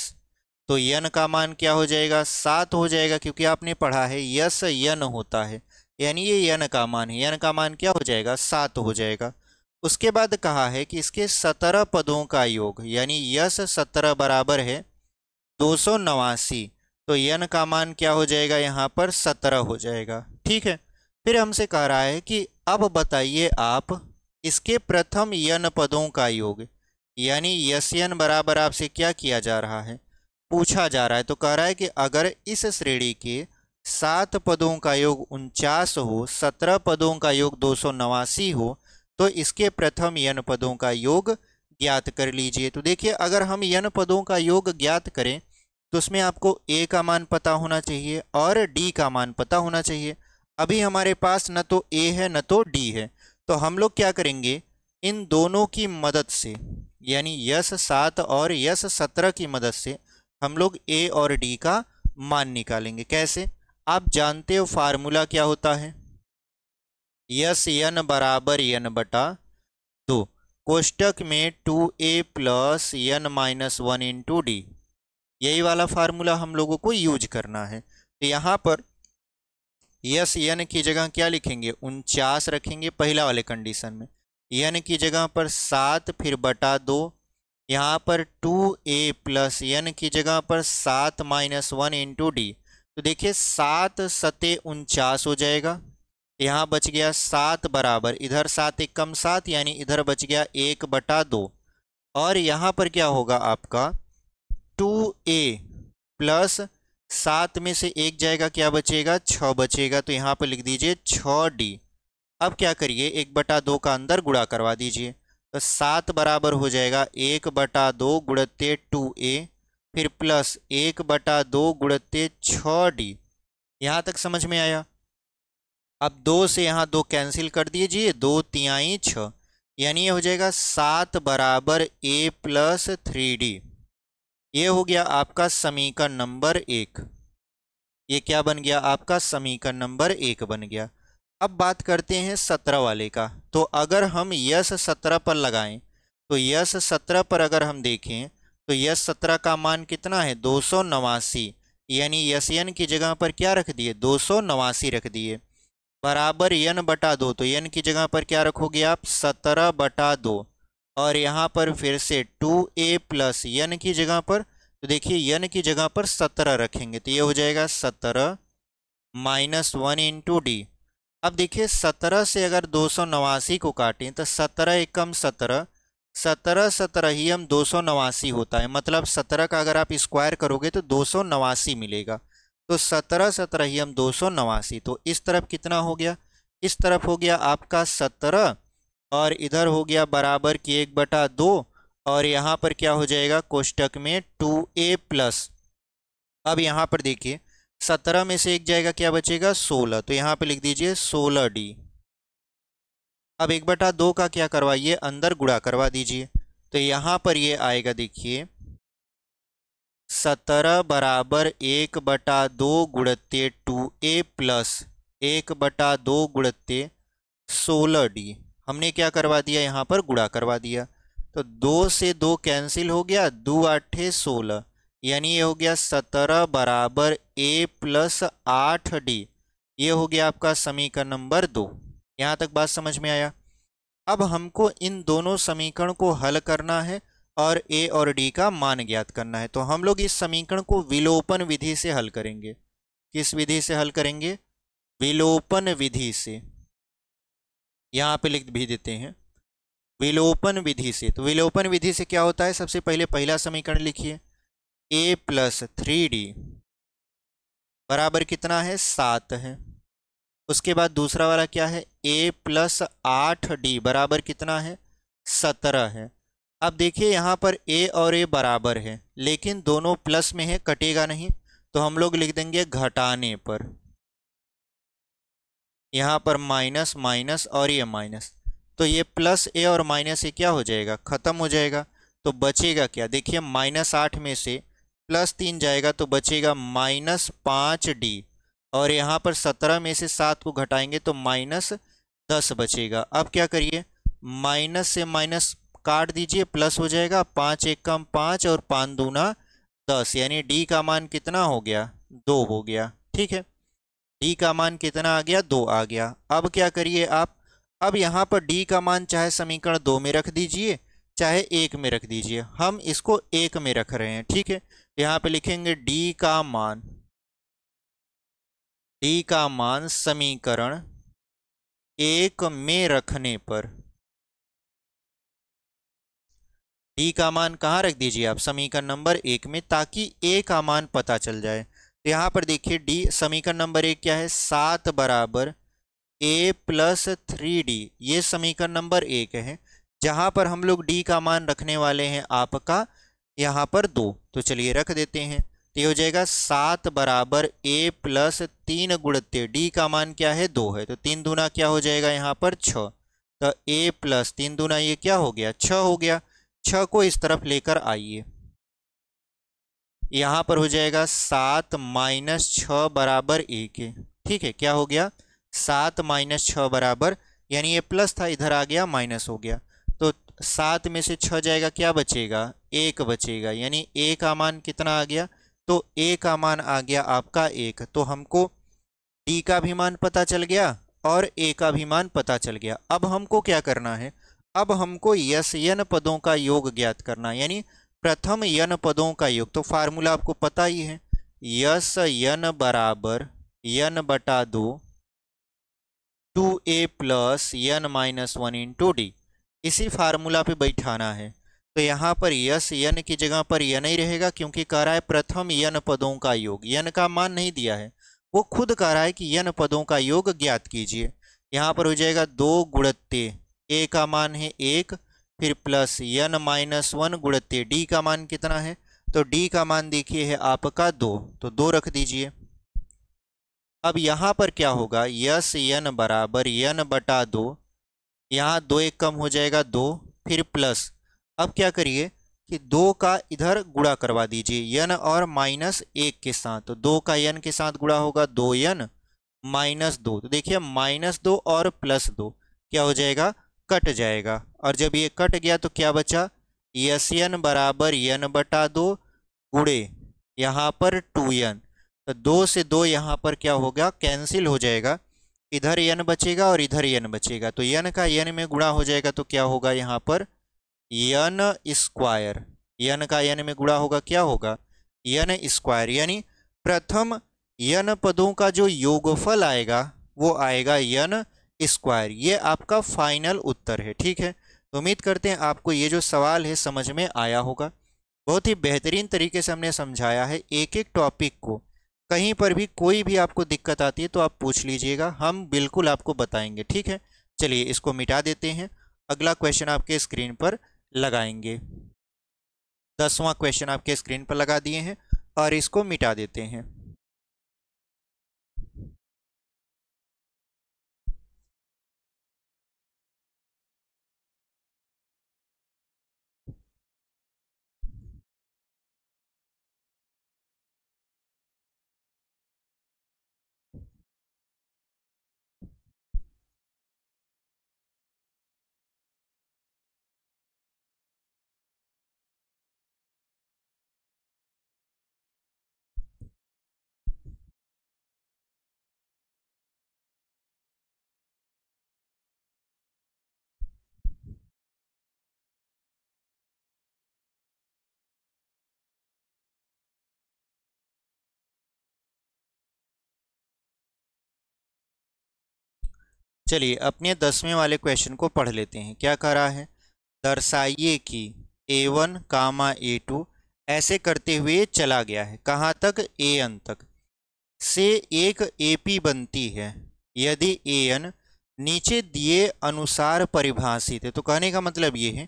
Speaker 1: तो यन का मान क्या हो जाएगा, 7 हो जाएगा, क्योंकि आपने पढ़ा है यस यन होता है, यानी ये यन का मान है, यन का मान क्या हो जाएगा, 7 हो जाएगा। उसके बाद कहा है कि इसके 17 पदों का योग, यानी यस 17 बराबर है 289, तो यन का मान क्या हो जाएगा, यहाँ पर 17 हो जाएगा। ठीक है, फिर हमसे कह रहा है कि अब बताइए आप इसके प्रथम यन पदों का योग, यानी यस यन बराबर आपसे क्या किया जा रहा है, पूछा जा रहा है। तो कह रहा है कि अगर इस श्रेणी के 7 पदों का योग 49 हो, 17 पदों का योग 289 हो, तो इसके प्रथम यन पदों का योग ज्ञात कर लीजिए। तो देखिए अगर हम यन पदों का योग ज्ञात करें तो उसमें आपको ए का मान पता होना चाहिए और डी का मान पता होना चाहिए। अभी हमारे पास न तो ए है न तो डी है, तो हम लोग क्या करेंगे, इन दोनों की मदद से, यानी यस 7 और यस 17 की मदद से हम लोग ए और डी का मान निकालेंगे। कैसे? आप जानते हो फार्मूला क्या होता है, यस एन बराबर एन बटा 2, कोष्टक में 2a plus n minus 1 into d. यही वाला फार्मूला हम लोगों को यूज करना है। तो यहाँ पर यस एन की जगह क्या लिखेंगे, 49 रखेंगे पहला वाले कंडीशन में, एन की जगह पर 7 फिर बटा 2, यहाँ पर 2a प्लस एन की जगह पर 7 माइनस 1 इंटू डी। तो देखिए 7 सते 49 हो जाएगा, यहाँ बच गया 7 बराबर, इधर 7 एक कम 7 यानी इधर बच गया 1 बटा 2, और यहाँ पर क्या होगा आपका 2a प्लस 7 में से 1 जाएगा, क्या बचेगा 6 बचेगा, तो यहाँ पर लिख दीजिए 6d। अब क्या करिए 1 बटा 2 का अंदर गुणा करवा दीजिए, तो 7 बराबर हो जाएगा 1 बटा 2 गुणते 2a फिर प्लस 1 बटा 2 गुणते 6d। यहाँ तक समझ में आया? अब 2 से यहाँ 2 कैंसिल कर दीजिए, 2 तिहाई 6, यानी ये हो जाएगा 7 बराबर a प्लस 3d। ये हो गया आपका समीकरण नंबर 1। ये क्या बन गया आपका समीकरण नंबर 1 बन गया। अब बात करते हैं 17 वाले का। तो अगर हम यस 17 पर लगाएं, तो यस 17 पर अगर हम देखें तो यस 17 का मान कितना है 289, यानी यस एन की जगह पर क्या रख दिए 289 रख दिए, बराबर एन बटा 2, तो एन की जगह पर क्या रखोगे आप 17 बटा 2, और यहाँ पर फिर से 2a प्लस एन की जगह पर, तो देखिए एन की जगह पर 17 रखेंगे, तो ये हो जाएगा 17 माइनस 1 इंटू डी। अब देखिए 17 से अगर 289 को काटें तो 17 एकम 17, 17 17 ही हम 289 होता है, मतलब 17 का अगर आप स्क्वायर करोगे तो 289 मिलेगा, तो 17 17 ही हम 289। तो इस तरफ कितना हो गया, इस तरफ हो गया आपका 17 और इधर हो गया बराबर की 1 बटा 2, और यहाँ पर क्या हो जाएगा कोष्टक में 2a प्लस, अब यहाँ पर देखिए 17 में से 1 जाएगा, क्या बचेगा 16, तो यहाँ पे लिख दीजिए 16d। अब 1 बटा 2 का क्या करवाइए अंदर गुणा करवा दीजिए, तो यहाँ पर ये आएगा देखिए 17 बराबर 1 बटा 2 गुणते 2a प्लस 1 बटा 2 गुणते 16d। हमने क्या करवा दिया यहाँ पर गुणा करवा दिया, तो 2 से 2 कैंसिल हो गया, 2 8 16, यानी ये हो गया 17 बराबर a प्लस 8d। ये हो गया आपका समीकरण नंबर 2। यहाँ तक बात समझ में आया? अब हमको इन दोनों समीकरण को हल करना है और a और d का मान ज्ञात करना है। तो हम लोग इस समीकरण को विलोपन विधि से हल करेंगे। किस विधि से हल करेंगे? विलोपन विधि से। यहाँ पे लिख भी देते हैं विलोपन विधि से। तो विलोपन विधि से क्या होता है, सबसे पहले पहला समीकरण लिखिए, a प्लस 3d बराबर कितना है 7 है। उसके बाद दूसरा वाला क्या है, a प्लस 8d बराबर कितना है 17 है। अब देखिए यहाँ पर a और a बराबर है, लेकिन दोनों प्लस में है, कटेगा नहीं, तो हम लोग लिख देंगे घटाने पर, यहाँ पर माइनस माइनस और ये माइनस, तो ये प्लस a और माइनस a क्या हो जाएगा खत्म हो जाएगा। तो बचेगा क्या, देखिए -8 में से +3 जाएगा तो बचेगा -5d, और यहाँ पर 17 में से 7 को घटाएंगे तो -10 बचेगा। अब क्या करिए, माइनस से माइनस काट दीजिए, प्लस हो जाएगा, 5 एक कम 5 और 5 दूना 10, यानी d का मान कितना हो गया 2 हो गया। ठीक है, d का मान कितना आ गया 2 आ गया। अब क्या करिए आप, अब यहाँ पर d का मान चाहे समीकरण 2 में रख दीजिए चाहे 1 में रख दीजिए, हम इसको 1 में रख रहे हैं। ठीक है, यहाँ पे लिखेंगे d का मान समीकरण 1 में रखने पर, d का मान कहाँ रख दीजिए आप समीकरण नंबर 1 में, ताकि a का मान पता चल जाए। तो यहाँ पर देखिए d समीकरण नंबर 1 क्या है 7 बराबर a प्लस 3d, ये समीकरण नंबर 1 है, जहाँ पर हम लोग d का मान रखने वाले हैं आपका यहाँ पर 2। तो चलिए रख देते हैं, तो ये हो जाएगा 7 बराबर a प्लस 3 गुणित d का मान क्या है 2 है, तो 3 दूना क्या हो जाएगा यहाँ पर 6, तो a प्लस 3 दूना ये क्या हो गया 6 हो गया। 6 को इस तरफ लेकर आइए, यहाँ पर हो जाएगा 7 माइनस 6 बराबर 1 है। ठीक है, क्या हो गया 7 माइनस 6 बराबर, यानी ये प्लस था इधर आ गया माइनस हो गया, तो 7 में से 6 जाएगा क्या बचेगा 1 बचेगा, यानी a का मान कितना आ गया, तो a का मान आ गया आपका 1। तो हमको d का भी मान पता चल गया और a का भी मान पता चल गया। अब हमको क्या करना है, अब हमको यस n पदों का योग ज्ञात करना, यानी प्रथम n पदों का योग। तो फार्मूला आपको पता ही है, यस n बराबर n बटा 2 2a plus n minus 1 into D, इसी फार्मूला पे बैठाना है। तो यहाँ पर यस n की जगह पर n ही रहेगा, क्योंकि कह रहा है प्रथम n पदों का योग, n का मान नहीं दिया है, वो खुद कह रहा है कि n पदों का योग ज्ञात कीजिए। यहाँ पर हो जाएगा 2 गुणित a का मान है 1, फिर प्लस n माइनस 1 गुणित d का मान कितना है, तो d का मान देखिए है आपका 2, तो 2 रख दीजिए। अब यहाँ पर क्या होगा, यस n बराबर n बटा 2, यहाँ 2 एक कम हो जाएगा 2, फिर प्लस, अब क्या करिए कि 2 का इधर गुणा करवा दीजिए n और माइनस 1 के साथ, तो 2 का n के साथ गुणा होगा 2n माइनस 2, तो देखिए माइनस 2 और प्लस 2 क्या हो जाएगा कट जाएगा, और जब ये कट गया तो क्या बचा, यस n बराबर n बटा 2 गुणे यहाँ पर 2n, तो 2 से 2 यहाँ पर क्या होगा कैंसिल हो जाएगा, इधर n बचेगा और इधर n बचेगा, तो n का n में गुणा हो जाएगा, तो क्या होगा यहाँ पर n स्क्वायर, n का n में गुणा होगा क्या होगा n स्क्वायर, यानी प्रथम n पदों का जो योगफल आएगा वो आएगा n स्क्वायर। ये आपका फाइनल उत्तर है। ठीक है, तो उम्मीद करते हैं आपको ये जो सवाल है समझ में आया होगा। बहुत ही बेहतरीन तरीके से हमने समझाया है एक एक टॉपिक को, कहीं पर भी कोई भी आपको दिक्कत आती है तो आप पूछ लीजिएगा, हम बिल्कुल आपको बताएंगे। ठीक है, चलिए इसको मिटा देते हैं, अगला क्वेश्चन आपके स्क्रीन पर लगाएंगे। 10वां क्वेश्चन आपके स्क्रीन पर लगा दिए हैं और इसको मिटा देते हैं। चलिए अपने 10वें वाले क्वेश्चन को पढ़ लेते हैं। क्या कह रहा है, दर्शाइए कि a1 कामा a2 ऐसे करते हुए चला गया है कहाँ तक, an तक, से एक AP बनती है यदि an नीचे दिए अनुसार परिभाषित है। तो कहने का मतलब ये है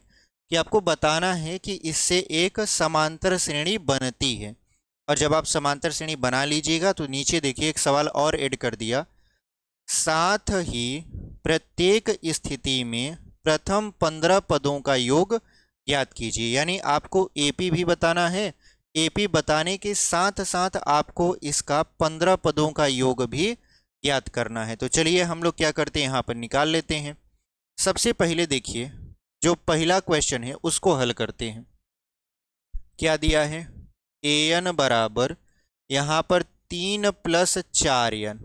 Speaker 1: कि आपको बताना है कि इससे एक समांतर श्रेणी बनती है, और जब आप समांतर श्रेणी बना लीजिएगा तो नीचे देखिए एक सवाल और ऐड कर दिया, साथ ही प्रत्येक स्थिति में प्रथम 15 पदों का योग ज्ञात कीजिए। यानी आपको AP भी बताना है, AP बताने के साथ साथ आपको इसका 15 पदों का योग भी ज्ञात करना है। तो चलिए हम लोग क्या करते हैं, यहाँ पर निकाल लेते हैं। सबसे पहले देखिए जो पहला क्वेश्चन है उसको हल करते हैं। क्या दिया है, an बराबर यहाँ पर 3 + 4n,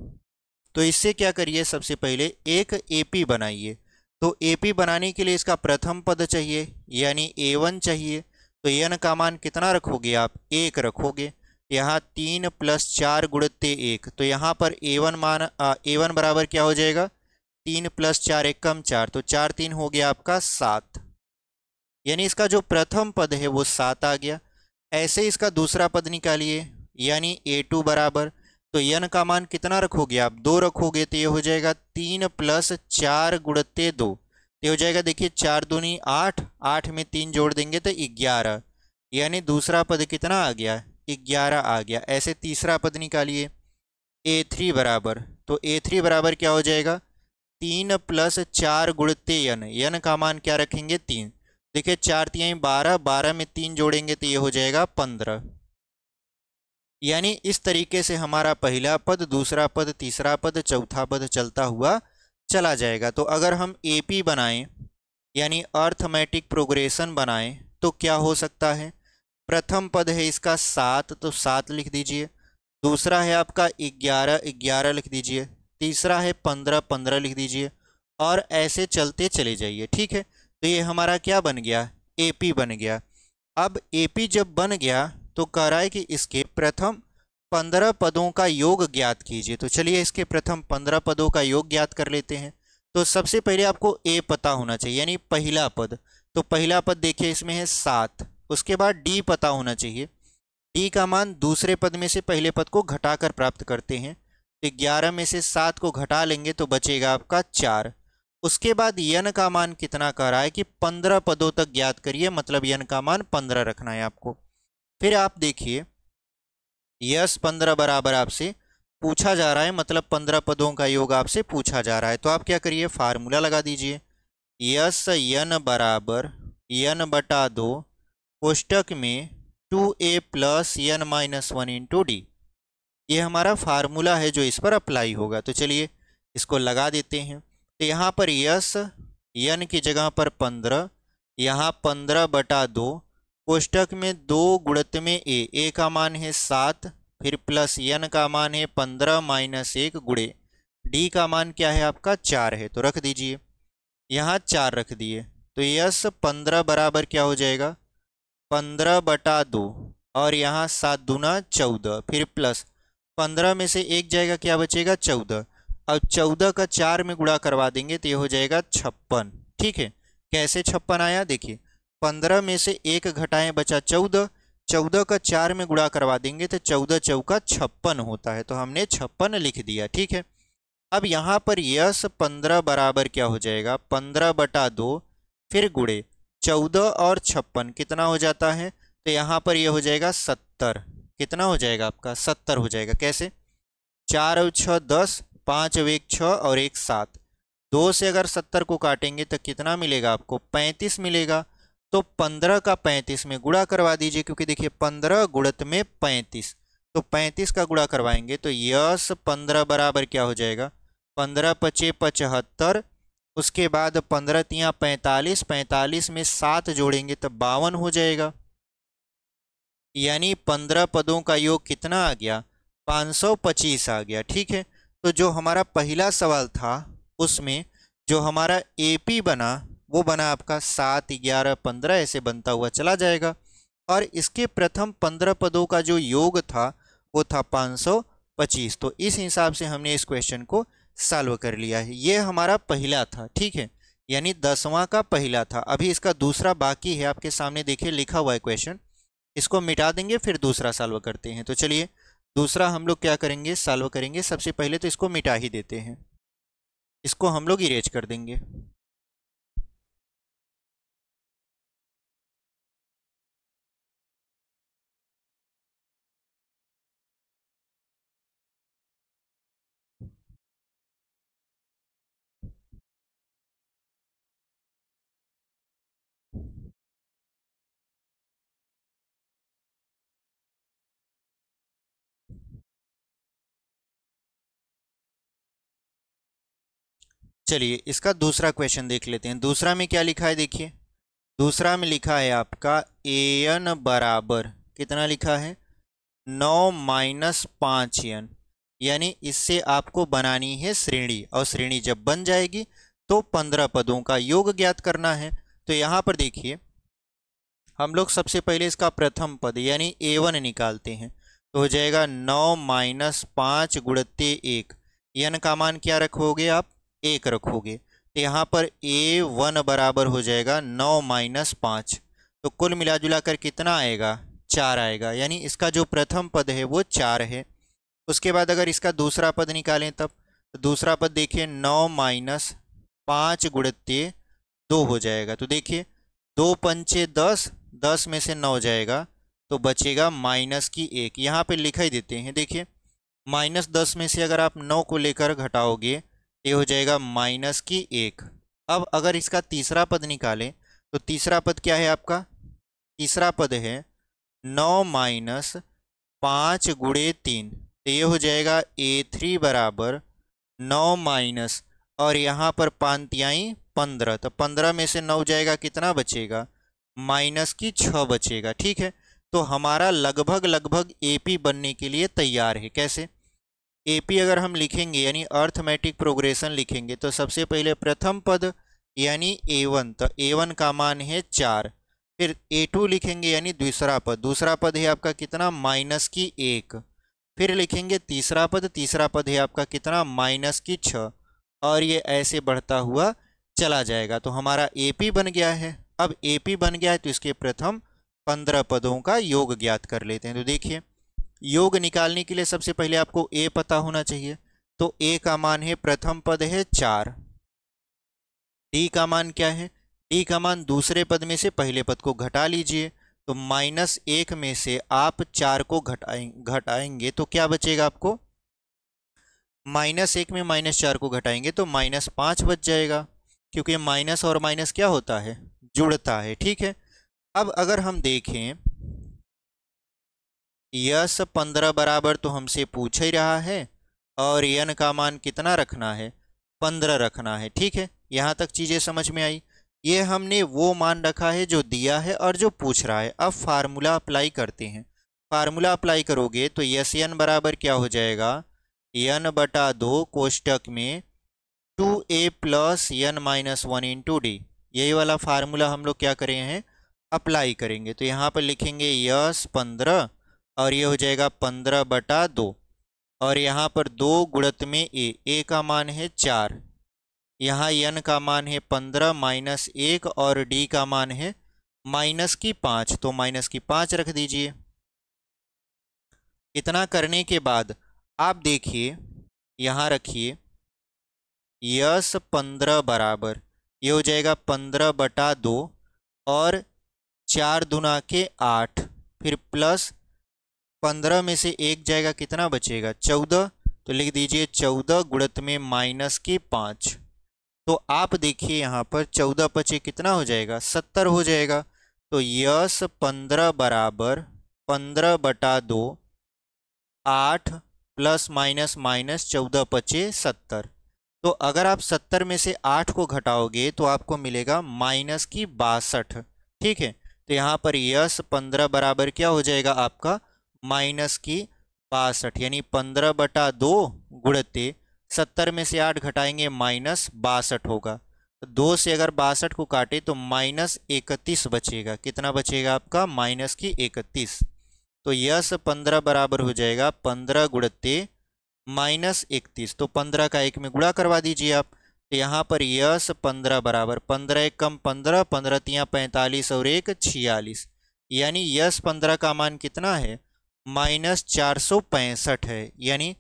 Speaker 1: तो इससे क्या करिए, सबसे पहले एक AP बनाइए। तो AP बनाने के लिए इसका प्रथम पद चाहिए, यानी a1 चाहिए। तो n का मान कितना रखोगे आप, 1 रखोगे। यहाँ 3 + 4 गुणित 1, तो यहाँ पर a1 बराबर क्या हो जाएगा, 3 + 4 1 कम 4, तो 4 3 हो गया आपका 7, यानी इसका जो प्रथम पद है वो 7 आ गया। ऐसे इसका दूसरा पद निकालिए, यानी a2 बराबर, तो n का मान कितना रखोगे आप, 2 रखोगे, तो ये हो जाएगा 3 + 4 गुणित 2, ये हो जाएगा देखिए 4 दूनी 8, 8 में 3 जोड़ देंगे तो 11, यानी दूसरा पद कितना आ गया 11 आ गया। ऐसे तीसरा पद निकालिए a3 बराबर, तो a3 बराबर क्या हो जाएगा 3 + 4 गुणित n का मान क्या रखेंगे 3। देखिए 4 3 12, 12 में 3 जोड़ेंगे तो ये हो जाएगा 15। यानी इस तरीके से हमारा पहला पद, दूसरा पद, तीसरा पद, चौथा पद चलता हुआ चला जाएगा। तो अगर हम एपी बनाएं यानी अर्थमेटिक प्रोग्रेशन बनाएं तो क्या हो सकता है, प्रथम पद है इसका 7 तो 7 लिख दीजिए, दूसरा है आपका 11 11 लिख दीजिए, तीसरा है 15 15 लिख दीजिए, और ऐसे चलते चले जाइए। ठीक है, तो ये हमारा क्या बन गया एपी बन गया। अब एपी जब बन गया तो कह रहा है कि इसके प्रथम 15 पदों का योग ज्ञात कीजिए। तो चलिए इसके प्रथम 15 पदों का योग ज्ञात कर लेते हैं। तो सबसे पहले आपको ए पता होना चाहिए यानी पहला पद। तो पहला पद देखिए इसमें है 7, उसके बाद डी पता होना चाहिए, डी का मान दूसरे पद में से पहले पद को घटाकर प्राप्त करते हैं। तो 11 में से 7 को घटा लेंगे तो बचेगा आपका 4। उसके बाद यन का मान कितना कह रहा है कि 15 पदों तक ज्ञात करिए, मतलब यन का मान 15 रखना है आपको। फिर आप देखिए यस 15 बराबर आपसे पूछा जा रहा है, मतलब 15 पदों का योग आपसे पूछा जा रहा है। तो आप क्या करिए फार्मूला लगा दीजिए, यस यन बराबर यन बटा 2 कोष्टक में 2a + n - 1 × d। ये हमारा फार्मूला है जो इस पर अप्लाई होगा। तो चलिए इसको लगा देते हैं। तो यहाँ पर यस यन की जगह पर 15, यहाँ 15 बटा 2 कोष्टक में 2 गुणित में ए का मान है 7, फिर प्लस यन का मान है 15 - 1 गुणे डी का मान क्या है आपका 4 है, तो रख दीजिए, यहाँ 4 रख दिए। तो यस 15 बराबर क्या हो जाएगा 15 बटा 2, और यहाँ 7 दूना 14, फिर प्लस 15 में से 1 जाएगा क्या बचेगा 14। अब 14 का 4 में गुणा करवा देंगे तो ये हो जाएगा 56। ठीक है, कैसे 56 आया देखिए, 15 में से 1 घटाएं बचा 14, 14 का 4 में गुणा करवा देंगे तो 14 चौका 56 होता है, तो हमने 56 लिख दिया। ठीक है, अब यहाँ पर यस 15 बराबर क्या हो जाएगा 15 बटा 2, फिर गुणे 14 और 56 कितना हो जाता है, तो यहाँ पर यह हो जाएगा 70। कितना हो जाएगा आपका 70 हो जाएगा। कैसे 4 और 6 10, 5 और 1 6 और 1 7, 2 से अगर 70 को काटेंगे तो कितना मिलेगा आपको 35 मिलेगा। तो 15 का 35 में गुणा करवा दीजिए, क्योंकि देखिए 15 गुणित में 35, तो 35 का गुणा करवाएंगे तो यस 15 बराबर क्या हो जाएगा 15 × 5 = 75, उसके बाद 15 × 3 = 45, 45 में 7 जोड़ेंगे तो 52 हो जाएगा। यानी 15 पदों का योग कितना आ गया 525 आ गया। ठीक है, तो जो हमारा पहला सवाल था उसमें जो हमारा एपी बना वो बना आपका 7 11 15 ऐसे बनता हुआ चला जाएगा, और इसके प्रथम 15 पदों का जो योग था वो था 525। तो इस हिसाब से हमने इस क्वेश्चन को सॉल्व कर लिया है। ये हमारा पहला था। ठीक है, यानी 10वां का पहला था। अभी इसका दूसरा बाकी है, आपके सामने देखिए लिखा हुआ है क्वेश्चन, इसको मिटा देंगे फिर दूसरा सॉल्व करते हैं। तो चलिए दूसरा हम लोग क्या करेंगे सॉल्व करेंगे। सबसे पहले तो इसको मिटा ही देते हैं, इसको हम लोग इरेज कर देंगे। चलिए इसका दूसरा क्वेश्चन देख लेते हैं। दूसरा में क्या लिखा है देखिए, दूसरा में लिखा है आपका an बराबर कितना लिखा है 9 - 5n, यानी इससे आपको बनानी है श्रेणी, और श्रेणी जब बन जाएगी तो 15 पदों का योग ज्ञात करना है। तो यहाँ पर देखिए हम लोग सबसे पहले इसका प्रथम पद यानी a1 निकालते हैं, तो हो जाएगा 9 - 5 गुणित 1, n का मान क्या रखोगे आप 1 रखोगे, तो यहाँ पर a1 बराबर हो जाएगा 9 - 5, तो कुल मिला जुला कर कितना आएगा 4 आएगा, यानी इसका जो प्रथम पद है वो 4 है। उसके बाद अगर इसका दूसरा पद निकालें तब, तो दूसरा पद देखिए 9 - 5 गुणित 2 हो जाएगा। तो देखिए 2 पंचे 10, 10 में से 9 जाएगा तो बचेगा माइनस की 1। यहाँ पे लिखा ही देते हैं, देखिए -10 में से अगर आप 9 को लेकर घटाओगे ये हो जाएगा माइनस की 1। अब अगर इसका तीसरा पद निकालें तो तीसरा पद क्या है आपका? तीसरा पद है 9 माइनस 5 गुणे 3, तो ये हो जाएगा A3 बराबर 9 माइनस, और यहाँ पर पांतियाई 15, तो 15 में से 9 जाएगा, कितना बचेगा? माइनस की 6 बचेगा। ठीक है, तो हमारा लगभग लगभग एपी बनने के लिए तैयार है। कैसे एपी अगर हम लिखेंगे यानी अर्थमेटिक प्रोग्रेशन लिखेंगे तो सबसे पहले प्रथम पद यानी A1, तो A1 का मान है 4। फिर A2 लिखेंगे यानी दूसरा पद है आपका कितना? माइनस की 1। फिर लिखेंगे तीसरा पद है आपका कितना? माइनस की 6, और ये ऐसे बढ़ता हुआ चला जाएगा। तो हमारा एपी बन गया है। अब एपी बन गया है तो इसके प्रथम 15 पदों का योग ज्ञात कर लेते हैं। तो देखिए योग निकालने के लिए सबसे पहले आपको ए पता होना चाहिए, तो ए का मान है, प्रथम पद है 4, डी का मान क्या है? डी का मान दूसरे पद में से पहले पद को घटा लीजिए, तो -1 में से आप 4 को घटाएंगे तो क्या बचेगा आपको? -1 में -4 को घटाएंगे तो -5 बच जाएगा, क्योंकि माइनस और माइनस क्या होता है? जुड़ता है। ठीक है, अब अगर हम देखें यस 15 बराबर तो हमसे पूछ ही रहा है, और यन का मान कितना रखना है? 15 रखना है। ठीक है, यहाँ तक चीज़ें समझ में आई। ये हमने वो मान रखा है जो दिया है और जो पूछ रहा है। अब फार्मूला अप्लाई करते हैं। फार्मूला अप्लाई करोगे तो यस यन बराबर क्या हो जाएगा? यन बटा 2 कोष्टक में 2a plus n minus 1 into d. यही वाला फार्मूला हम लोग क्या करें हैं? अप्लाई करेंगे। तो यहाँ पर लिखेंगे यस 15, और ये हो जाएगा 15 बटा 2, और यहाँ पर 2 गुणित में ए का मान है 4, यहाँ यन का मान है 15 माइनस 1, और डी का मान है माइनस की 5, तो माइनस की 5 रख दीजिए। इतना करने के बाद आप देखिए यहाँ रखिए यस 15 बराबर ये हो जाएगा 15 बटा 2, और 4 दूना के 8, फिर प्लस 15 में से 1 जाएगा, कितना बचेगा? 14, तो लिख दीजिए 14 गुणित में माइनस की 5। तो आप देखिए यहाँ पर 14 पचे कितना हो जाएगा? 70 हो जाएगा। तो यस 15 बराबर 15 बटा 2, 8 प्लस माइनस माइनस 14 पचे 70। तो अगर आप 70 में से 8 को घटाओगे तो आपको मिलेगा माइनस की 62। ठीक है, तो यहाँ पर यस 15 बराबर क्या हो जाएगा आपका? माइनस की 62, यानी 15 बटा 2 गुणते 70 में से 8 घटाएंगे -62 होगा। तो 2 से अगर 62 को काटे तो -31 बचेगा। कितना बचेगा आपका? -31। तो यस 15 बराबर हो जाएगा 15 गुणते -31, तो 15 का 1 में गुणा करवा दीजिए आप। तो यहाँ पर यस 15 बराबर 15 एक कम 15, 15 तियाँ 45 और 1 46, यानी यस 15 का मान कितना है? -465 है। यानी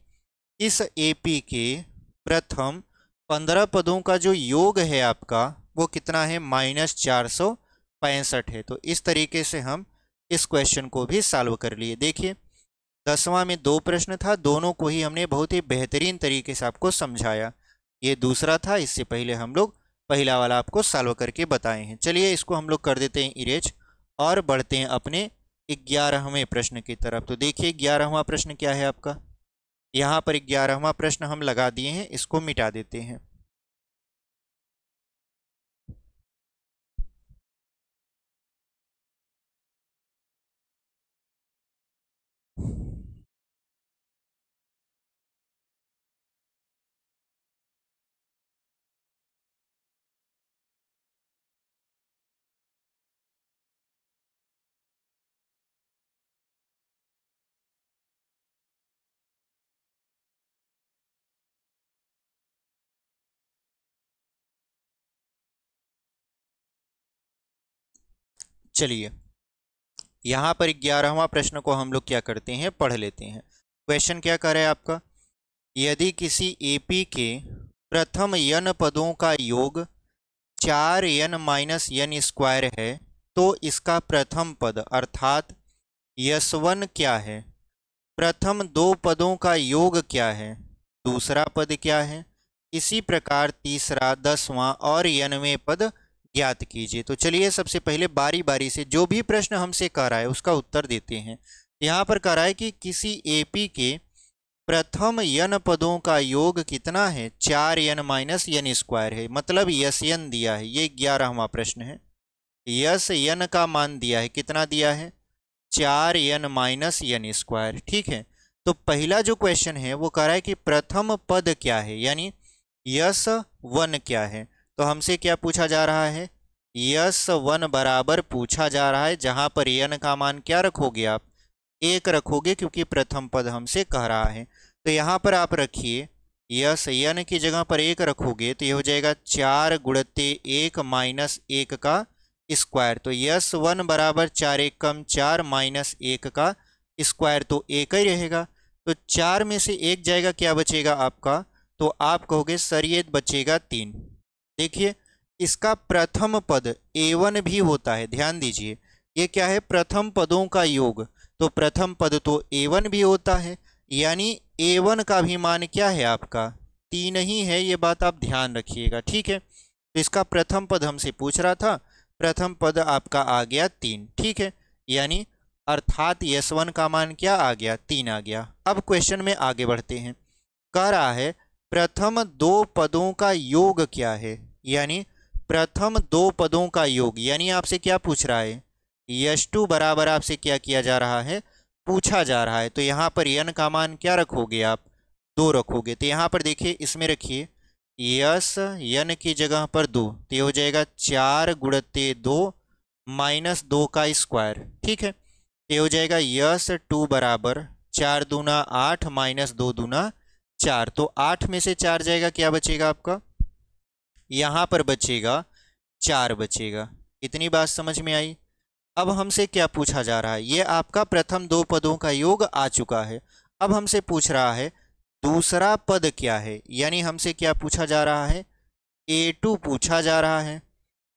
Speaker 1: इस एपी के प्रथम 15 पदों का जो योग है आपका वो कितना है? -465 है। तो इस तरीके से हम इस क्वेश्चन को भी सॉल्व कर लिए। देखिए 10वां में 2 प्रश्न था, दोनों को ही हमने बहुत ही बेहतरीन तरीके से आपको समझाया। ये दूसरा था, इससे पहले हम लोग पहला वाला आपको सॉल्व करके बताए हैं। चलिए इसको हम लोग कर देते हैं इरेज और बढ़ते हैं अपने 11वें प्रश्न की तरफ। तो देखिए 11वां प्रश्न क्या है आपका? यहाँ पर 11वां प्रश्न हम लगा दिए हैं, इसको मिटा देते हैं। चलिए यहाँ पर 11वां प्रश्न को हम लोग क्या करते हैं? पढ़ लेते हैं। क्वेश्चन क्या कर रहा है आपका? यदि किसी एपी के प्रथम यन पदों का योग 4n - n² है तो इसका प्रथम पद अर्थात यस1 क्या है, प्रथम दो पदों का योग क्या है, दूसरा पद क्या है, इसी प्रकार तीसरा, 10वां और 90वें पद ज्ञात कीजिए। तो चलिए सबसे पहले बारी बारी से जो भी प्रश्न हमसे कह रहा है उसका उत्तर देते हैं। यहाँ पर कह रहा है कि किसी एपी के प्रथम यन पदों का योग कितना है, 4n माइनस यन स्क्वायर है, मतलब यस यन दिया है। ये 11वां प्रश्न है। यस यन का मान दिया है, कितना दिया है, 4n माइनस यन स्क्वायर। ठीक है, तो पहला जो क्वेश्चन है वो कह रहा है कि प्रथम पद क्या है, यानी यस1 क्या है। तो हमसे क्या पूछा जा रहा है, यस1 बराबर पूछा जा रहा है, जहां पर यन का मान क्या रखोगे आप, 1 रखोगे, क्योंकि प्रथम पद हमसे कह रहा है। तो यहाँ पर आप रखिए, यस यन की जगह पर 1 रखोगे तो ये हो जाएगा 4 गुणते 1 माइनस 1 का स्क्वायर। तो यस1 बराबर 4 1 कम 4 माइनस 1 का स्क्वायर, तो 1 ही रहेगा। तो 4 में से 1 जाएगा, क्या बचेगा आपका, तो आप कहोगे सर ये बचेगा 3। देखिए इसका प्रथम पद a1 भी होता है, ध्यान दीजिए, ये क्या है, प्रथम पदों का योग, तो प्रथम पद तो a1 भी होता है, यानी a1 का भी मान क्या है आपका, 3 ही है। ये बात आप ध्यान रखिएगा, ठीक है। तो इसका प्रथम पद हमसे पूछ रहा था, प्रथम पद आपका आ गया 3, ठीक है, यानी अर्थात यस1 का मान क्या आ गया, 3 आ गया। अब क्वेश्चन में आगे बढ़ते हैं। कह रहा है प्रथम दो पदों का योग क्या है, यानी प्रथम दो पदों का योग, यानी आपसे क्या पूछ रहा है, यश2 बराबर आपसे क्या किया जा रहा है, पूछा जा रहा है। तो यहाँ पर यन का मान क्या रखोगे आप, 2 रखोगे। तो यहाँ पर देखिए इसमें रखिए यस यन की जगह पर 2, तो ये हो जाएगा 4 गुणते 2 माइनस 2 का स्क्वायर, ठीक है। तो ये हो जाएगा यस2 बराबर 4 दूना 8 माइनस 2 दूना 4, तो 8 में से 4 जाएगा, क्या बचेगा आपका, यहाँ पर बचेगा 4 बचेगा। इतनी बात समझ में आई। अब हमसे क्या पूछा जा रहा है, ये आपका प्रथम दो पदों का योग आ चुका है। अब हमसे पूछ रहा है दूसरा पद क्या है, यानी हमसे क्या पूछा जा रहा है, a2 पूछा जा रहा है,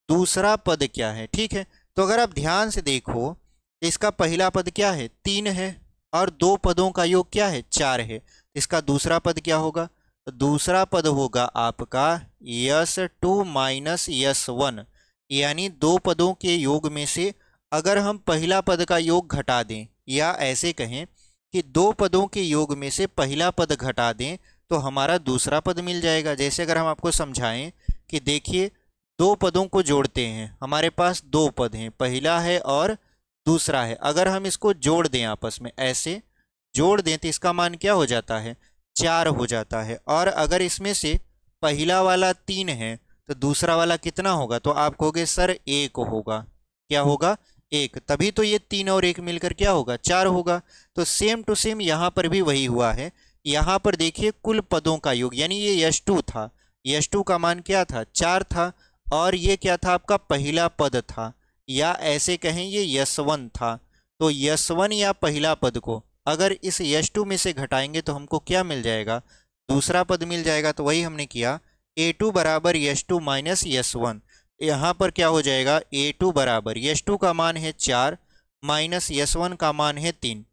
Speaker 1: दूसरा पद क्या है, ठीक है। तो अगर आप ध्यान से देखो, इसका पहला पद क्या है, 3 है, और दो पदों का योग क्या है, 4 है। इसका दूसरा पद क्या होगा, तो दूसरा पद होगा आपका यस2 माइनस यस1, यानी दो पदों के योग में से अगर हम पहला पद का योग घटा दें, या ऐसे कहें कि दो पदों के योग में से पहला पद घटा दें, तो हमारा दूसरा पद मिल जाएगा। जैसे अगर हम आपको समझाएं कि देखिए दो पदों को जोड़ते हैं, हमारे पास दो पद हैं, पहला है और दूसरा है। अगर हम इसको जोड़ दें, आपस में ऐसे जोड़ दें, तो इसका मान क्या हो जाता है, 4 हो जाता है। और अगर इसमें से पहला वाला 3 है तो दूसरा वाला कितना होगा, तो आप कहोगे सर 1 होगा, क्या होगा, 1, तभी तो ये 3 और 1 मिलकर क्या होगा, 4 होगा। तो सेम टू सेम यहाँ पर भी वही हुआ है। यहाँ पर देखिए कुल पदों का योग, यानी ये यश2 था, यश2 का मान क्या था, 4 था, और ये क्या था आपका पहला पद था, या ऐसे कहें ये यस1 था। तो यस1 या पहला पद को अगर इस यश2 में से घटाएंगे तो हमको क्या मिल जाएगा, दूसरा पद मिल जाएगा। तो वही हमने किया, a2 बराबर यश2 माइनस यस1। यहाँ पर क्या हो जाएगा, a2 बराबर यश2 का मान है 4 माइनस यस1 का मान है 3।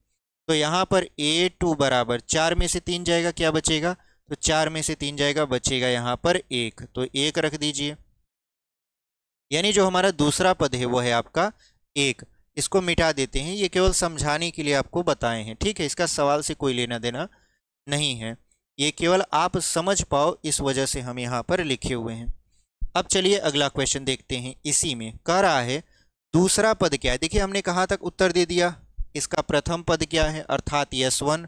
Speaker 1: तो यहाँ पर a2 बराबर 4 में से 3 जाएगा, क्या बचेगा, तो 4 में से 3 जाएगा, बचेगा यहाँ पर 1, तो 1 रख दीजिए। यानी जो हमारा दूसरा पद है वो है आपका 1। इसको मिटा देते हैं, ये केवल समझाने के लिए आपको बताए हैं, ठीक है। इसका सवाल से कोई लेना देना नहीं है, ये केवल आप समझ पाओ इस वजह से हम यहाँ पर लिखे हुए हैं। अब चलिए अगला क्वेश्चन देखते हैं। इसी में कह रहा है दूसरा पद क्या है। देखिए हमने कहाँ तक उत्तर दे दिया, इसका प्रथम पद क्या है अर्थात यस1,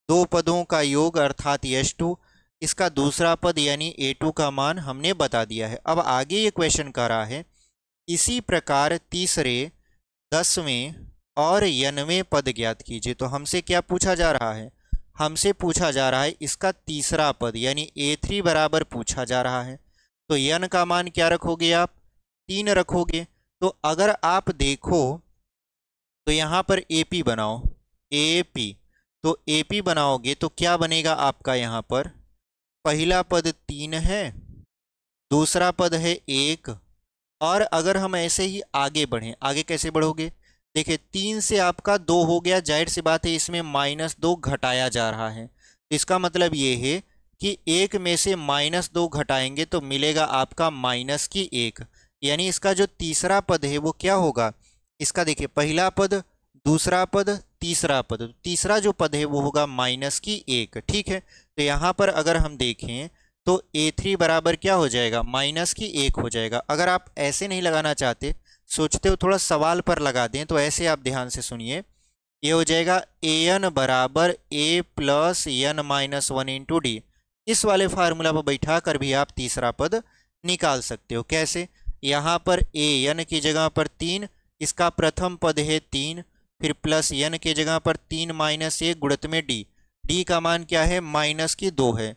Speaker 1: दो पदों का योग अर्थात यश2, इसका दूसरा पद यानी a2 का मान हमने बता दिया है। अब आगे ये क्वेश्चन कह रहा है इसी प्रकार तीसरे, 10वें और 90वें पद ज्ञात कीजिए। तो हमसे क्या पूछा जा रहा है, हमसे पूछा जा रहा है इसका तीसरा पद, यानी a3 बराबर पूछा जा रहा है। तो यन का मान क्या रखोगे आप, 3 रखोगे। तो अगर आप देखो तो यहाँ पर AP बनाओ, AP, तो AP बनाओगे तो क्या बनेगा आपका, यहाँ पर पहला पद 3 है, दूसरा पद है 1, और अगर हम ऐसे ही आगे बढ़ें, आगे कैसे बढ़ोगे, देखिए 3 से आपका 2 हो गया, जाहिर सी बात है इसमें -2 घटाया जा रहा है, तो इसका मतलब ये है कि एक में से -2 घटाएंगे तो मिलेगा आपका -1, यानी इसका जो तीसरा पद है वो क्या होगा, इसका देखिए पहला पद, दूसरा पद, तीसरा पद, तो तीसरा जो पद है वो होगा -1। ठीक है, तो यहाँ पर अगर हम देखें तो A3 बराबर क्या हो जाएगा, -1 हो जाएगा। अगर आप ऐसे नहीं लगाना चाहते, सोचते हो थोड़ा सवाल पर लगा दें, तो ऐसे आप ध्यान से सुनिए, ये हो जाएगा an बराबर a plus n minus one into d. इस वाले फार्मूला पर बैठा कर भी आप तीसरा पद निकाल सकते हो। कैसे, यहाँ पर an की जगह पर 3, इसका प्रथम पद है 3, फिर प्लस n की जगह पर 3 माइनस 1 गुणित में डी, डी का मान क्या है, -2 है,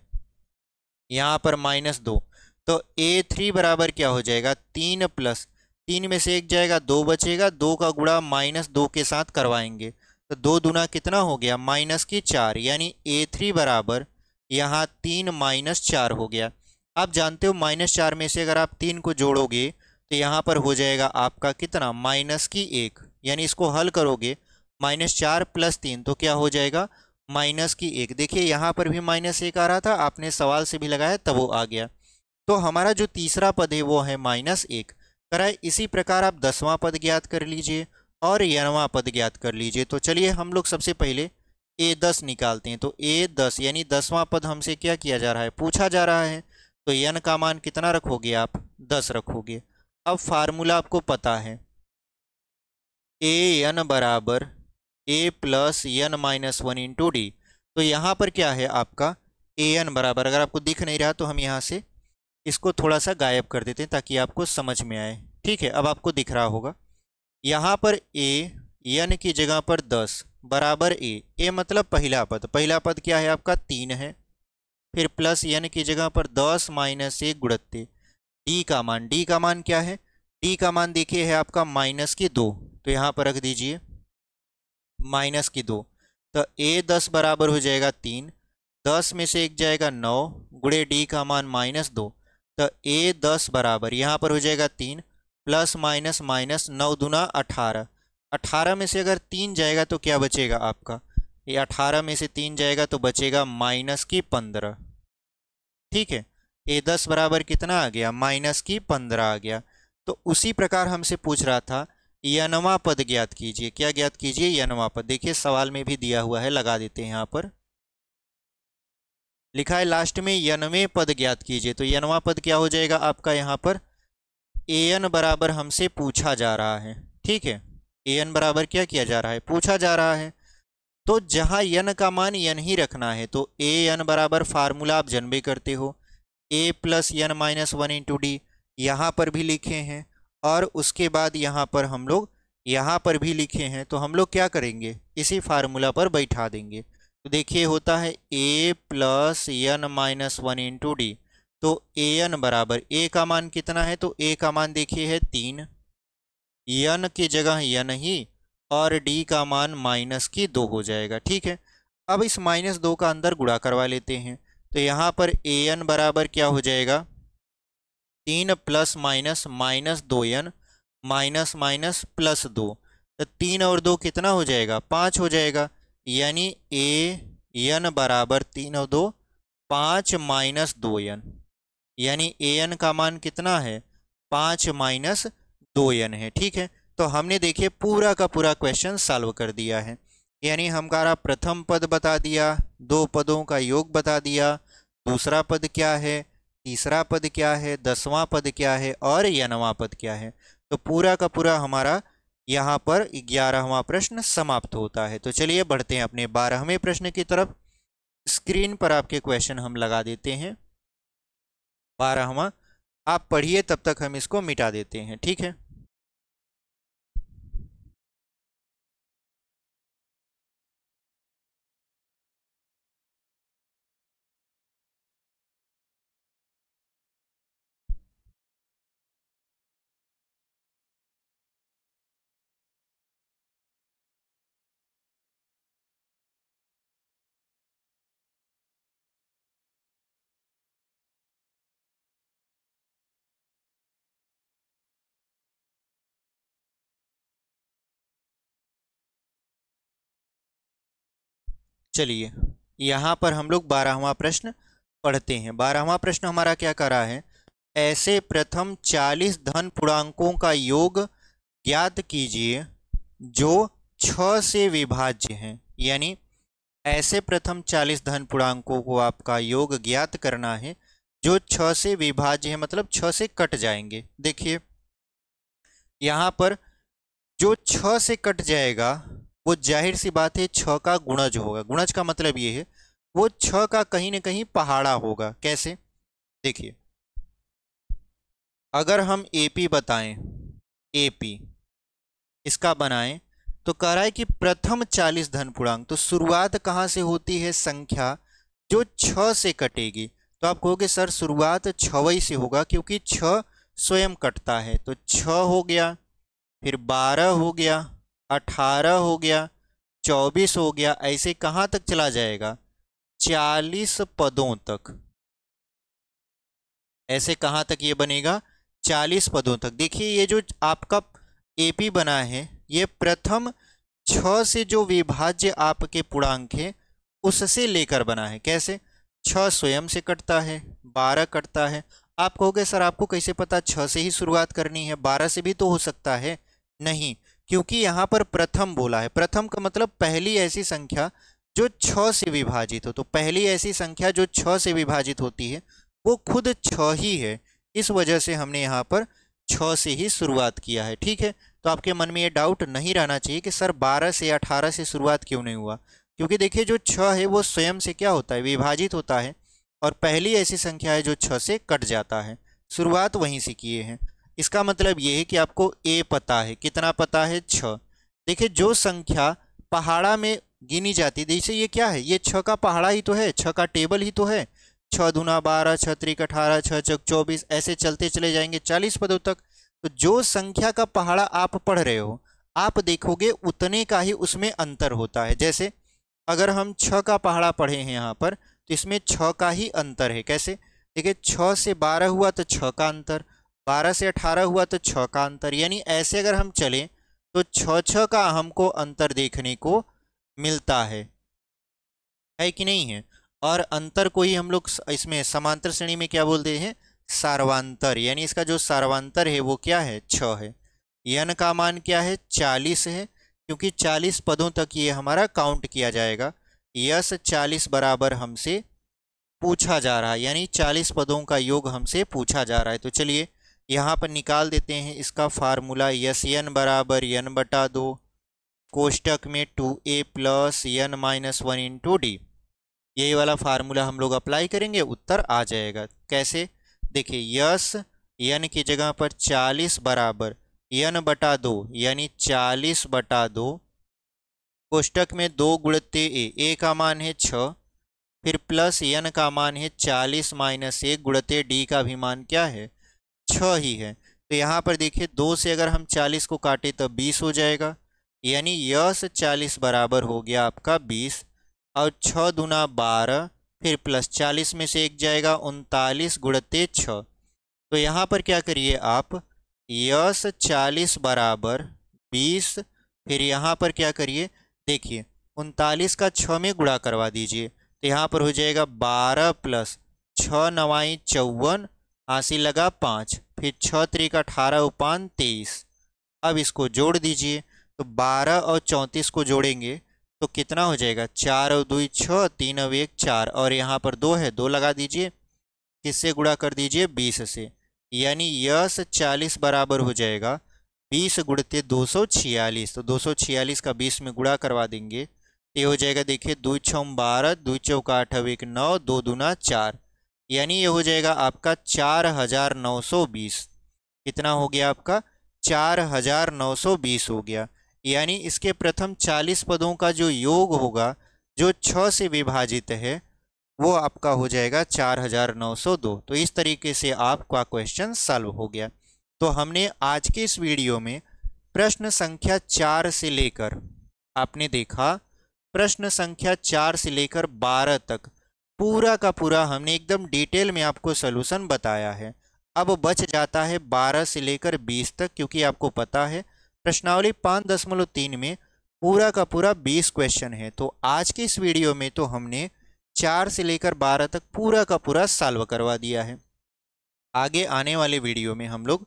Speaker 1: यहाँ पर -2, तो A3 बराबर क्या हो जाएगा, 3 प्लस 3 में से 1 जाएगा, 2 बचेगा, 2 का गुणा -2 के साथ करवाएंगे, तो 2 दूना कितना हो गया, -4, यानी A3 बराबर यहाँ 3 -4 हो गया। आप जानते हो -4 में से अगर आप 3 को जोड़ोगे तो यहाँ पर हो जाएगा आपका कितना, -1, यानी इसको हल करोगे, -4 प्लस 3 तो क्या हो जाएगा, -1। देखिए यहाँ पर भी -1 आ रहा था, आपने सवाल से भी लगाया तब वो आ गया। तो हमारा जो तीसरा पद है वो है -1 कराए। इसी प्रकार आप 10वां पद ज्ञात कर लीजिए और 11वां पद ज्ञात कर लीजिए। तो चलिए हम लोग सबसे पहले A10 निकालते हैं। तो A10 यानी 10वां पद हमसे क्या किया जा रहा है, पूछा जा रहा है, तो n का मान कितना रखोगे आप, 10 रखोगे। अब फार्मूला आपको पता है, an बराबर a plus n minus one into d. तो यहाँ पर क्या है आपका an बराबर, अगर आपको दिख नहीं रहा तो हम यहाँ से इसको थोड़ा सा गायब कर देते हैं ताकि आपको समझ में आए। ठीक है, अब आपको दिख रहा होगा, यहाँ पर a n की जगह पर 10 बराबर a मतलब पहला पद, पहला पद क्या है आपका 3 है, फिर प्लस n की जगह पर 10 -1 गुणत्ते डी का मान, डी का मान क्या है, डी का मान देखिए है आपका -2, तो यहाँ पर रख दीजिए -2, तो A10 बराबर हो जाएगा 3, 10 में से 1 जाएगा 9, गुणे डी का मान -2, तो A10 बराबर यहाँ पर हो जाएगा 3 प्लस माइनस माइनस 9 दूना 18, 18 में से अगर 3 जाएगा तो क्या बचेगा आपका, ये 18 में से 3 जाएगा तो बचेगा -15। ठीक है, A10 बराबर कितना आ गया, -15 आ गया। तो उसी प्रकार हमसे पूछ रहा था यनवा पद ज्ञात कीजिए। क्या ज्ञात कीजिए, यनवा पद। देखिए सवाल में भी दिया हुआ है, लगा देते हैं, यहाँ पर लिखा है लास्ट में यनवे पद ज्ञात कीजिए। तो यनवा पद क्या हो जाएगा आपका, यहाँ पर an बराबर हमसे पूछा जा रहा है। ठीक है, an बराबर क्या किया जा रहा है, पूछा जा रहा है, तो जहां n का मान n ही रखना है, तो an बराबर फार्मूला आप जनबे करते हो, a plus n minus one into d, यहाँ पर भी लिखे हैं, और उसके बाद यहाँ पर हम लोग यहाँ पर भी लिखे हैं, तो हम लोग क्या करेंगे, इसी फार्मूला पर बैठा देंगे। तो देखिए होता है a plus n minus one into d, तो an बराबर a का मान कितना है, तो a का मान देखिए है 3, n की जगह n ही, और d का मान -2 हो जाएगा। ठीक है, अब इस -2 का अंदर गुणा करवा लेते हैं, तो यहाँ पर an बराबर क्या हो जाएगा, 3 plus minus -2n minus minus +2, तो 3 और 2 कितना हो जाएगा, 5 हो जाएगा, यानी an बराबर 3 और 2 5 -2n, यानी an का मान कितना है, 5 -2n है। ठीक है, तो हमने देखिए पूरा का पूरा क्वेश्चन सॉल्व कर दिया है, यानी हमारा प्रथम पद बता दिया, दो पदों का योग बता दिया, दूसरा पद क्या है, तीसरा पद क्या है, 10वां पद क्या है, और nवां पद क्या है। तो पूरा का पूरा हमारा यहाँ पर 11वां प्रश्न समाप्त होता है। तो चलिए बढ़ते हैं अपने 12वें प्रश्न की तरफ। स्क्रीन पर आपके क्वेश्चन हम लगा देते हैं। 12वां आप पढ़िए, तब तक हम इसको मिटा देते हैं। ठीक है। चलिए यहाँ पर हम लोग 12वां प्रश्न पढ़ते हैं। 12वां प्रश्न हमारा क्या कर रहा है, ऐसे प्रथम 40 धन पूर्णांकों का योग ज्ञात कीजिए जो 6 से विभाज्य हैं। यानी ऐसे प्रथम 40 धन पूर्णांकों को आपका योग ज्ञात करना है जो 6 से विभाज्य है, मतलब 6 से कट जाएंगे। देखिए यहाँ पर जो 6 से कट जाएगा वो जाहिर सी बात है 6 का गुणज होगा। गुणज का मतलब ये है वो 6 का कहीं ना कहीं पहाड़ा होगा। कैसे, देखिए अगर हम एपी बताएं, एपी इसका बनाएं तो कह रहा है कि प्रथम 40 धन पूर्णांक, तो शुरुआत कहाँ से होती है, संख्या जो 6 से कटेगी। तो आप कहोगे सर शुरुआत 6 से होगा क्योंकि 6 स्वयं कटता है। तो 6 हो गया, फिर 12 हो गया, 18 हो गया, 24 हो गया, ऐसे कहाँ तक चला जाएगा, 40 पदों तक। ऐसे कहाँ तक ये बनेगा, 40 पदों तक। देखिए ये जो आपका एपी बना है ये प्रथम 6 से जो विभाज्य आपके पूर्णांक है उससे लेकर बना है। कैसे, 6 स्वयं से कटता है, 12 कटता है। आप कहोगे सर आपको कैसे पता 6 से ही शुरुआत करनी है, 12 से भी तो हो सकता है। नहीं, क्योंकि यहाँ पर प्रथम बोला है। प्रथम का मतलब पहली ऐसी संख्या जो 6 से विभाजित हो। तो पहली ऐसी संख्या जो 6 से विभाजित होती है वो खुद 6 ही है। इस वजह से हमने यहाँ पर 6 से ही शुरुआत किया है। ठीक है, तो आपके मन में ये डाउट नहीं रहना चाहिए कि सर 12 से 18 से शुरुआत क्यों नहीं हुआ, क्योंकि देखिए जो 6 है वो स्वयं से क्या होता है, विभाजित होता है, और पहली ऐसी संख्या है जो 6 से कट जाता है। शुरुआत वहीं से किए हैं। इसका मतलब ये है कि आपको ए पता है, कितना पता है, 6। देखिए जो संख्या पहाड़ा में गिनी जाती है, जैसे ये क्या है, ये 6 का पहाड़ा ही तो है, 6 का टेबल ही तो है। 6 दूना 12, 6 त्रिक 18, 6 चौक 24, ऐसे चलते चले जाएंगे 40 पदों तक। तो जो संख्या का पहाड़ा आप पढ़ रहे हो आप देखोगे उतने का ही उसमें अंतर होता है। जैसे अगर हम 6 का पहाड़ा पढ़े हैं यहाँ पर तो इसमें 6 का ही अंतर है। कैसे, देखिए 6 से 12 हुआ तो 6 का अंतर, 12 से 18 हुआ तो 6 का अंतर। यानी ऐसे अगर हम चलें तो 6 का हमको अंतर देखने को मिलता है कि नहीं है। और अंतर को ही हम लोग इसमें समांतर श्रेणी में क्या बोलते हैं, सार्वांतर। यानी इसका जो सार्वांतर है वो क्या है, 6 है। यन का मान क्या है, 40 है, क्योंकि 40 पदों तक ये हमारा काउंट किया जाएगा। यस 40 बराबर हमसे पूछा जा रहा है, यानी 40 पदों का योग हमसे पूछा जा रहा है। तो चलिए यहाँ पर निकाल देते हैं इसका फार्मूला। यस यन बराबर यन बटा 2 कोष्टक में 2a plus n minus 1 into d. यही वाला फार्मूला हम लोग अप्लाई करेंगे, उत्तर आ जाएगा। कैसे, देखिए यस यन की जगह पर 40 बराबर यन बटा 2, यानी 40 बटा 2 कोष्टक में 2 गुणित ए का मान है 6, फिर प्लस यन का मान है 40 माइनस 1 गुणित डी का भी मान क्या है, 6 ही है। तो यहाँ पर देखिए 2 से अगर हम 40 को काटे तो 20 हो जाएगा, यानी यस 40 बराबर हो गया आपका 20। और 6 दूना 12, फिर प्लस 40 में से 1 जाएगा 39 गुणित 6। तो यहाँ पर क्या करिए आप, यस 40 बराबर 20, फिर यहाँ पर क्या करिए, देखिए 39 का 6 में गुणा करवा दीजिए। तो यहाँ पर हो जाएगा 12 प्लस 6 9 54, हासिल लगा 5, फिर 6 त्रिक 18 उपान 23। अब इसको जोड़ दीजिए, तो 12 और 34 को जोड़ेंगे तो कितना हो जाएगा, 4 और 2 6, 3 और 1 4, और यहाँ पर 2 है, 2 लगा दीजिए, किससे गुणा कर दीजिए, 20 से। यानी यस 40 बराबर हो जाएगा 20 गुणित 246। तो 246 का 20 में गुणा करवा देंगे, ये हो जाएगा, देखिए 2 6 12, 2 चौका 8 1 9, 2 दूना 4, यानी ये हो जाएगा आपका 4920। कितना हो गया आपका, 4920 हो गया। यानी इसके प्रथम 40 पदों का जो योग होगा जो 6 से विभाजित है वो आपका हो जाएगा 4902। तो इस तरीके से आपका क्वेश्चन सॉल्व हो गया। तो हमने आज के इस वीडियो में प्रश्न संख्या 4 से लेकर, आपने देखा प्रश्न संख्या 4 से लेकर 12 तक पूरा का पूरा हमने एकदम डिटेल में आपको सॉल्यूशन बताया है। अब बच जाता है 12 से लेकर 20 तक, क्योंकि आपको पता है प्रश्नावली 5.3 में पूरा का पूरा 20 क्वेश्चन है। तो आज की इस वीडियो में तो हमने 4 से लेकर 12 तक पूरा का पूरा सॉल्व करवा दिया है। आगे आने वाले वीडियो में हम लोग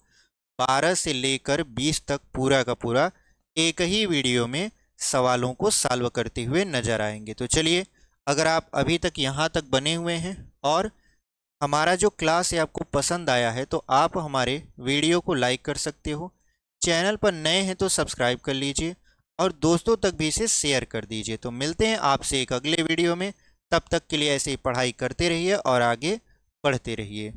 Speaker 1: 12 से लेकर 20 तक पूरा का पूरा एक ही वीडियो में सवालों को सॉल्व करते हुए नजर आएंगे। तो चलिए, अगर आप अभी तक यहाँ तक बने हुए हैं और हमारा जो क्लास है आपको पसंद आया है तो आप हमारे वीडियो को लाइक कर सकते हो। चैनल पर नए हैं तो सब्सक्राइब कर लीजिए और दोस्तों तक भी इसे शेयर कर दीजिए। तो मिलते हैं आपसे एक अगले वीडियो में, तब तक के लिए ऐसे ही पढ़ाई करते रहिए और आगे बढ़ते रहिए।